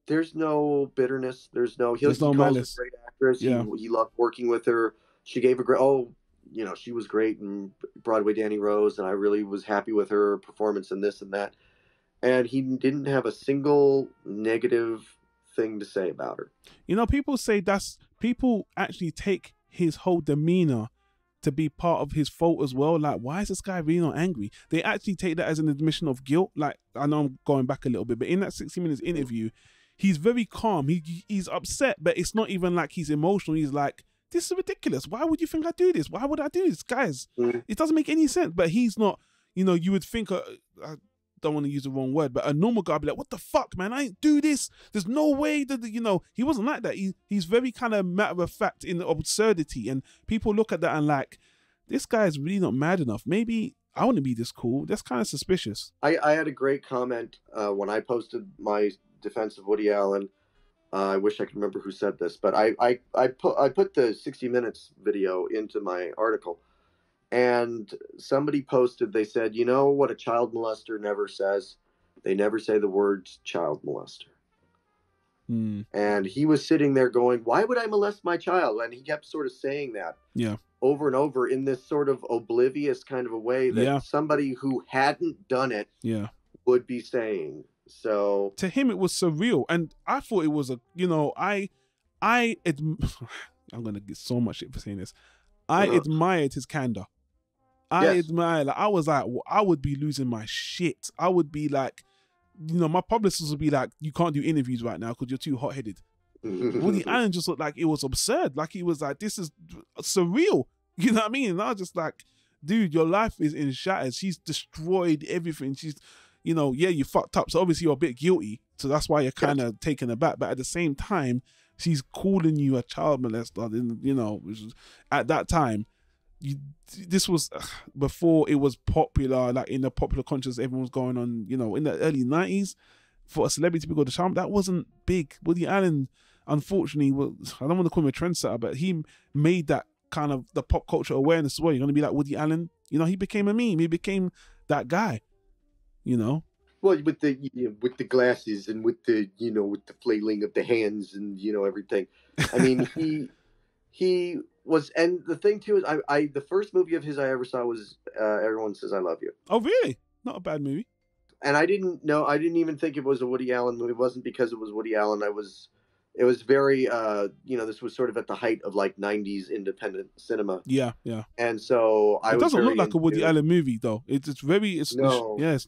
there's no bitterness. There's no malice. Her a great actress. Yeah. He loved working with her. She gave a great. She was great in Broadway Danny Rose, and I really was happy with her performance in this and that. And he didn't have a single negative thing to say about her. You know, people actually take his whole demeanor to be part of his fault as well. Like, why is this guy really not angry? They actually take that as an admission of guilt. Like, I know I'm going back a little bit, but in that 60 Minutes interview, he's very calm. He's upset, but it's not even like he's emotional. He's like, this is ridiculous. Why would you think I do this? Why would I do this? Guys, it doesn't make any sense. But he's not, you would think, I don't want to use the wrong word, but a normal guy would be like, what the fuck, man? I ain't do this. There's no way that, he wasn't like that. He's very kind of matter of fact in the absurdity. And people look at that and like, this guy is really not mad enough. Maybe I want to be this cool. That's kind of suspicious. I had a great comment when I posted my defense of Woody Allen. I wish I could remember who said this, but I put the 60 Minutes video into my article, and somebody posted, they said, you know what a child molester never says? They never say the words child molester. Mm. And he was sitting there going, why would I molest my child? And he kept sort of saying that over and over in this sort of oblivious kind of a way that somebody who hadn't done it would be saying. So to him, it was surreal. And I thought it was I'm going to get so much shit for saying this. I admired his candor. I was like, well, I would be losing my shit. I would be like, my publicist would be like, you can't do interviews right now because you're too hot-headed. Woody Allen just looked like it was absurd. Like he was like, this is surreal. You know what I mean? And I was just like, dude, your life is in shatters. She's destroyed everything. She's, you fucked up. So obviously you're a bit guilty. So that's why you're kind of taken aback. But at the same time, she's calling you a child molester. And, at that time, this was before it was popular, like in the popular conscious, everyone was going on, in the early 90s. For a celebrity to be called a child, that wasn't big. Woody Allen, unfortunately, I don't want to call him a trendsetter, but he made that kind of the pop culture awareness as well. You're going to be like Woody Allen. He became a meme. He became that guy, Well, with the glasses and with the, with the flailing of the hands and, everything. I mean, he was, and the thing too is, the first movie of his I ever saw was Everyone Says I Love You. Oh, really? Not a bad movie. And I didn't even think it was a Woody Allen movie. It wasn't because it was Woody Allen. It was very, this was sort of at the height of like 90s independent cinema. Yeah, yeah. And so it doesn't look like a Woody Allen movie though. It's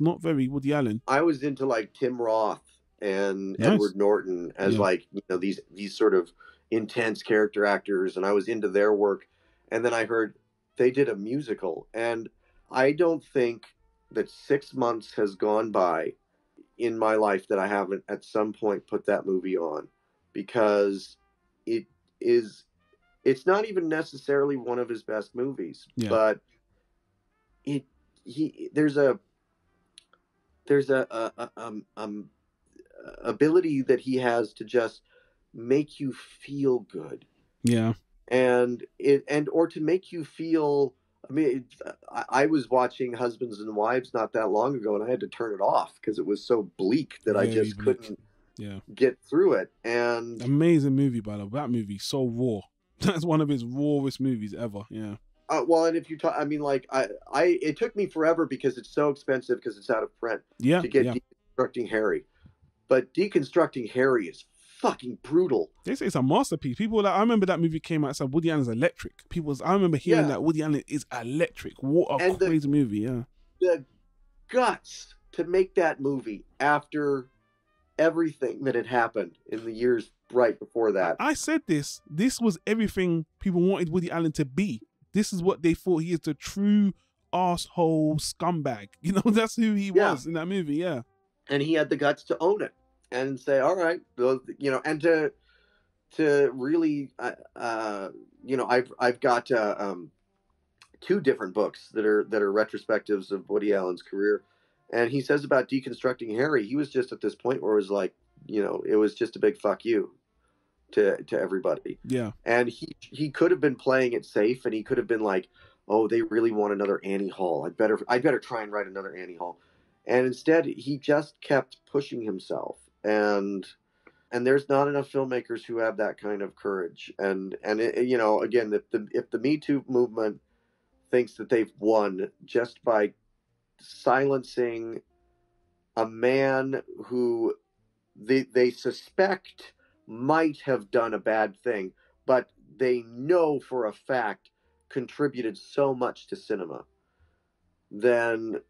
not very Woody Allen. I was into like Tim Roth and Edward Norton as like, these sort of intense character actors. And I was into their work. And then I heard they did a musical. And I don't think that 6 months has gone by in my life that I haven't at some point put that movie on, because it's not even necessarily one of his best movies, but there's a ability that he has to just make you feel good. Yeah. Or to make you feel, I mean, I was watching Husbands and Wives not that long ago, and I had to turn it off because it was so bleak that I just couldn't get through it. And amazing movie, by the way. That movie, so raw. That's one of his rawest movies ever. Yeah. Well, and if you talk, I mean, like it took me forever because it's so expensive because it's out of print to get Deconstructing Harry. But Deconstructing Harry is fucking brutal. They say it's a masterpiece. People I remember that movie came out and said Woody Allen's electric. I remember hearing that Woody Allen is electric. What a crazy movie, yeah. The guts to make that movie after everything that had happened in the years right before that. I said this was everything people wanted Woody Allen to be. This is what they thought. He is the true arsehole scumbag. That's who he was in that movie, yeah. And he had the guts to own it and say, all right, and to really, I've got 2 different books that are retrospectives of Woody Allen's career. And he says about Deconstructing Harry, he was just at this point where it was like, it was just a big fuck you to everybody. Yeah. And he could have been playing it safe, and he could have been like, oh, they really want another Annie Hall. I'd better try and write another Annie Hall. And instead, he just kept pushing himself. And there's not enough filmmakers who have that kind of courage. And again, if the Me Too movement thinks that they've won just by silencing a man who they suspect might have done a bad thing, but they know for a fact contributed so much to cinema, then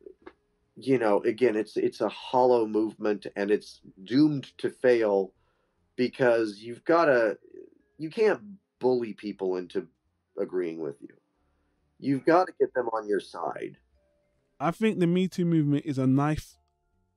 again, it's a hollow movement, and it's doomed to fail, because you can't bully people into agreeing with you. You've got to get them on your side. I think the Me Too movement is a knife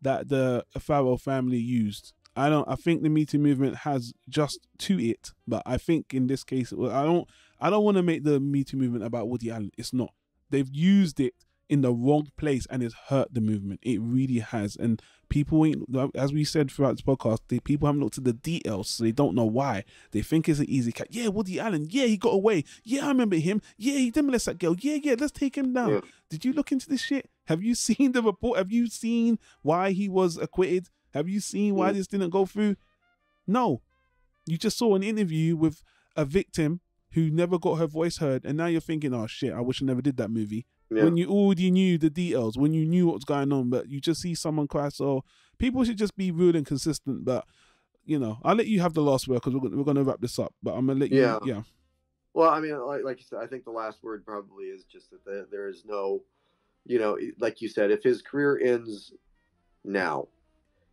that the Farrell family used. I think the Me Too movement has just to it, but I think in this case, I don't want to make the Me Too movement about Woody Allen. It's not. They've used it in the wrong place, and it's hurt the movement. It really has. And people ain't, as we said throughout this podcast, people haven't looked at the details, so they don't know why. They think it's an easy cat. Yeah, Woody Allen. Yeah, he got away. Yeah, I remember him. Yeah, he didn't molest that girl. Yeah, let's take him down. Yeah. Did you look into this shit? Have you seen the report? Have you seen why he was acquitted? Have you seen why this didn't go through? No. You just saw an interview with a victim who never got her voice heard, and now you're thinking, oh shit, I wish I never did that movie. Yeah. When you already knew the details, when you knew what was going on, but you just see someone cry. So people should just be real and consistent. But, you know, I'll let you have the last word, because we're going to wrap this up. But I'm going to let you, yeah. Well, I mean, like you said, I think the last word probably is just that there is no, you know, like you said, if his career ends now,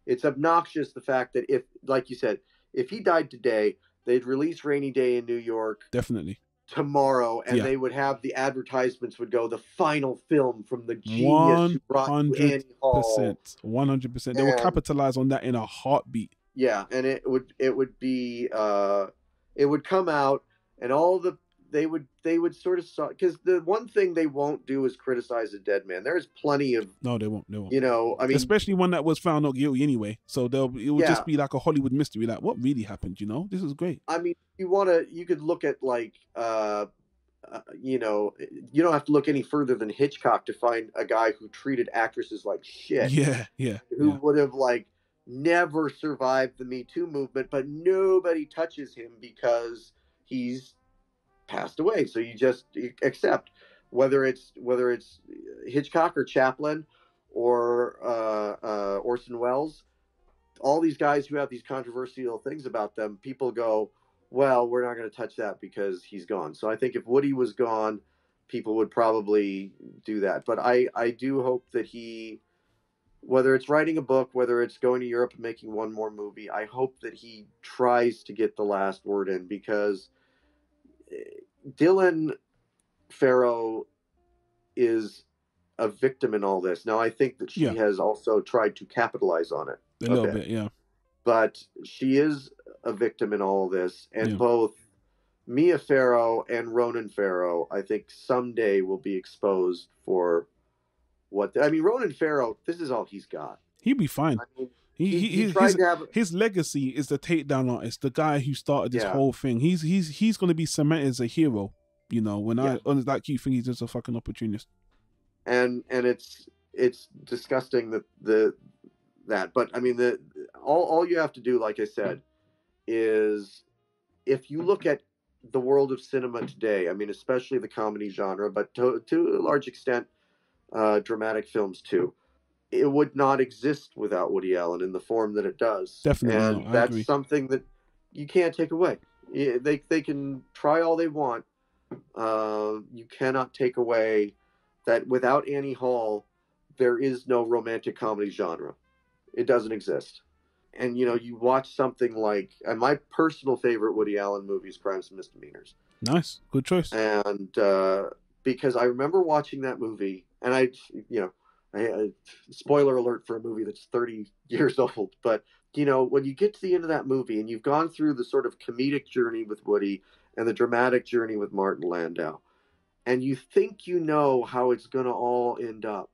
it's obnoxious the fact that if, like you said, if he died today, they'd release Rainy Day in New York. Definitely. Tomorrow, and they would have the advertisements would go, the final film from the genius who brought you Annie Hall. 100%. They would capitalize on that in a heartbeat. Yeah, and it would be it would come out, and all they would sort of, because the one thing they won't do is criticize a dead man. There's plenty of, no, they won't. You know, I mean, especially one that was found not guilty anyway. So it will just be like a Hollywood mystery, like what really happened. You know, this is great. I mean, you could look at like you know, you don't have to look any further than Hitchcock to find a guy who treated actresses like shit. Who would have like never survived the Me Too movement, but nobody touches him because he's passed away. So you accept, whether it's Hitchcock or Chaplin or Orson Welles, all these guys who have these controversial things about them, people go, well, we're not going to touch that because he's gone. So I think if Woody was gone, people would probably do that. But I do hope that he, whether it's writing a book, whether it's going to Europe and making one more movie, I hope that he tries to get the last word in, because Dylan Farrow is a victim in all this. Now, I think that she has also tried to capitalize on it a little bit, yeah. But she is a victim in all of this, and both Mia Farrow and Ronan Farrow, I think, someday will be exposed for what. I mean, Ronan Farrow, this is all he's got. He'll be fine. I mean, his legacy is the takedown artist, the guy who started this whole thing. He's going to be cemented as a hero. You know, when I like you think he's just a fucking opportunist. And it's disgusting that. But I mean, all you have to do, like I said, is if you look at the world of cinema today, I mean, especially the comedy genre, but to a large extent, dramatic films too, it would not exist without Woody Allen in the form that it does. Definitely. And that's something that you can't take away. They can try all they want. You cannot take away that without Annie Hall, there is no romantic comedy genre. It doesn't exist. And, you know, you watch something like, and my personal favorite Woody Allen movie is Crimes and Misdemeanors. Nice. Good choice. And because I remember watching that movie, and I spoiler alert for a movie that's 30 years old, but, you know, when you get to the end of that movie and you've gone through the sort of comedic journey with Woody and the dramatic journey with Martin Landau, and you think you know how it's going to all end up,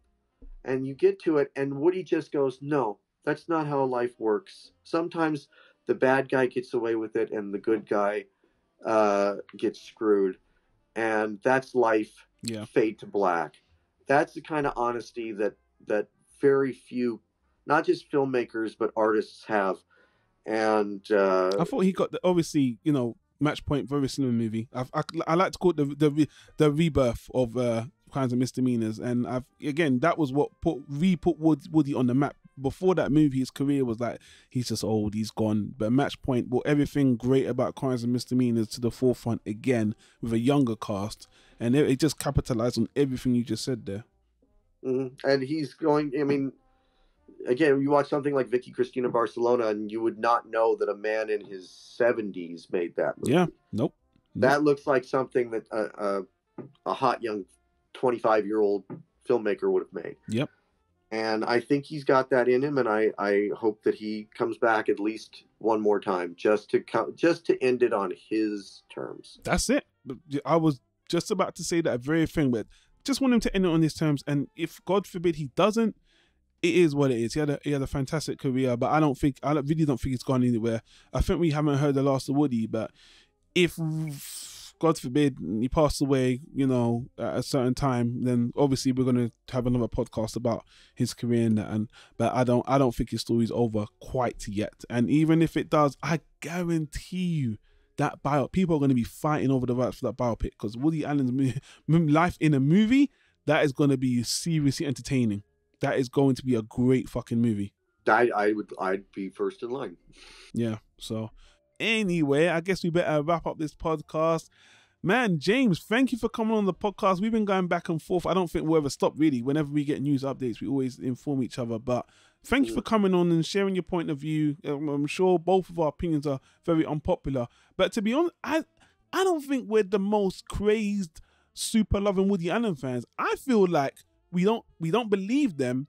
and you get to it, and Woody just goes, no, that's not how life works. Sometimes the bad guy gets away with it and the good guy gets screwed. And that's life. Fade to black. That's the kind of honesty that very few, not just filmmakers, but artists have. And I thought he got obviously, you know, Match Point, very similar movie. I like to call it the rebirth of Crimes and Misdemeanors. And again, that was what put Woody on the map. Before that movie, his career was like, he's just old, he's gone. But Match Point brought everything great about Crimes and Misdemeanors to the forefront again with a younger cast. And it just capitalized on everything you just said there. Mm-hmm. And he's going, I mean, again, you watch something like Vicky Cristina Barcelona, and you would not know that a man in his 70s made that movie. Yeah, nope. That looks like something that a hot young 25-year-old filmmaker would have made. Yep. And I think he's got that in him, and I hope that he comes back at least one more time, just to end it on his terms. That's it. I was just about to say that very thing, but just want him to end it on his terms. And if God forbid he doesn't, it is what it is. He had a fantastic career, but I really don't think it's gone anywhere. I think we haven't heard the last of Woody, but if God forbid he passed away, you know, at a certain time, then obviously we're gonna have another podcast about his career and that. But I don't think his story's over quite yet. And even if it does, I guarantee you that people are going to be fighting over the rights for that biopic, because Woody Allen's life in a movie, that is going to be seriously entertaining. That is going to be a great fucking movie. I'd be first in line. Yeah. So anyway, I guess we better wrap up this podcast. Man, James, thank you for coming on the podcast. We've been going back and forth. I don't think we'll ever stop, really. Whenever we get news updates, we always inform each other. But thank you for coming on and sharing your point of view. I'm sure both of our opinions are very unpopular. But to be honest, I don't think we're the most crazed, super loving Woody Allen fans. I feel like we don't believe them,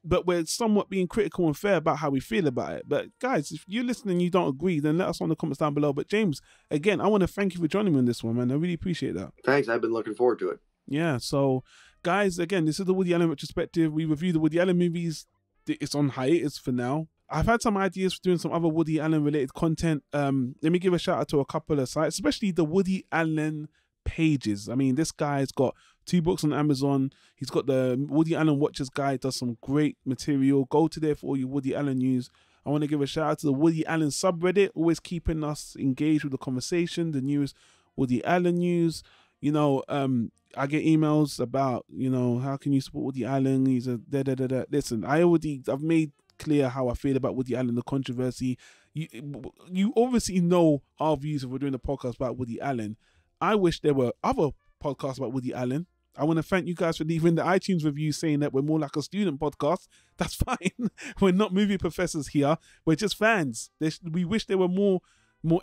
but we're somewhat being critical and fair about how we feel about it. But guys, if you're listening and you don't agree, then let us know in the comments down below. But James, again, I want to thank you for joining me on this one, man. I really appreciate that. Thanks. I've been looking forward to it. Yeah. So guys, again, this is the Woody Allen retrospective. We review the Woody Allen movies. It's on hiatus for now. I've had some ideas for doing some other Woody Allen related content. Let me give a shout out to a couple of sites, especially the Woody Allen pages. I mean, this guy's got 2 books on Amazon. He's got the Woody Allen Watchers Guide, does some great material. Go to there for all your Woody Allen news. I want to give a shout out to the Woody Allen subreddit, always keeping us engaged with the conversation, the newest Woody Allen news. You know, I get emails about, you know, how can you support Woody Allen? He's a da-da-da-da. Listen, I've made clear how I feel about Woody Allen, the controversy. You obviously know our views if we're doing a podcast about Woody Allen. I wish there were other podcasts about Woody Allen. I want to thank you guys for leaving the iTunes review saying that we're more like a student podcast. That's fine. We're not movie professors here. We're just fans. We wish there were more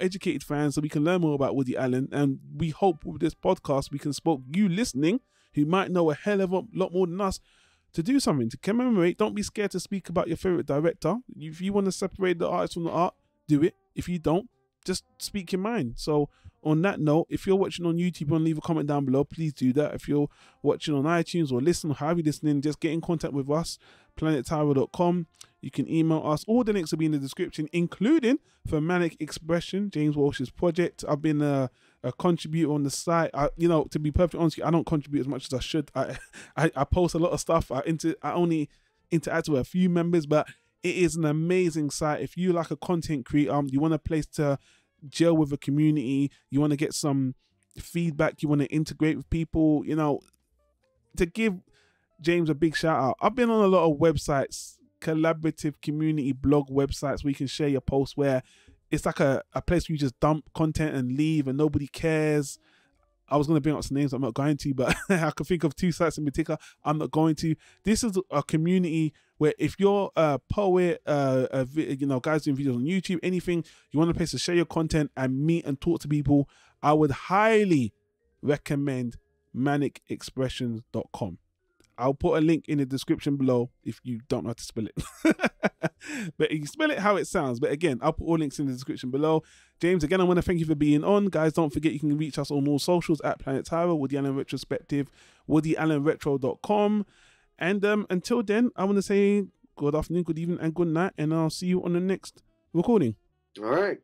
educated fans so we can learn more about Woody Allen. And we hope with this podcast we can spoke you listening, who might know a hell of a lot more than us, to do something, to commemorate. Don't be scared to speak about your favorite director. If you want to separate the artist from the art, do it. If you don't, just speak your mind. So on that note, if you're watching on YouTube and leave a comment down below, please do that. If you're watching on iTunes or listening, however you're listening, just get in contact with us, planettyra.com. You can email us. All the links will be in the description, including for Manic Expression, James Walsh's project. I've been a contributor on the site. You know, to be perfectly honest with you, I don't contribute as much as I should. I post a lot of stuff. I only interact with a few members, but it is an amazing site. If you like a content creator, you want a place to gel with a community, you want to get some feedback, you want to integrate with people, you know, to give James a big shout out. I've been on a lot of websites, collaborative community blog websites where you can share your posts, where it's like a place where you just dump content and leave and nobody cares. I was going to bring up some names, I'm not going to, but I can think of 2 sites in particular. I'm not going to. This is a community where if you're a poet, you know, guys doing videos on YouTube, anything, you want a place to share your content and meet and talk to people, I would highly recommend manicexpressions.com. I'll put a link in the description below if you don't know how to spell it. But you spell it how it sounds. But again, I'll put all links in the description below. James, again, I want to thank you for being on. Guys, don't forget you can reach us on all socials at Planet Tyra, Woody Allen Retrospective, WoodyAllenRetro.com. And until then, I want to say good afternoon, good evening, and good night. And I'll see you on the next recording. All right.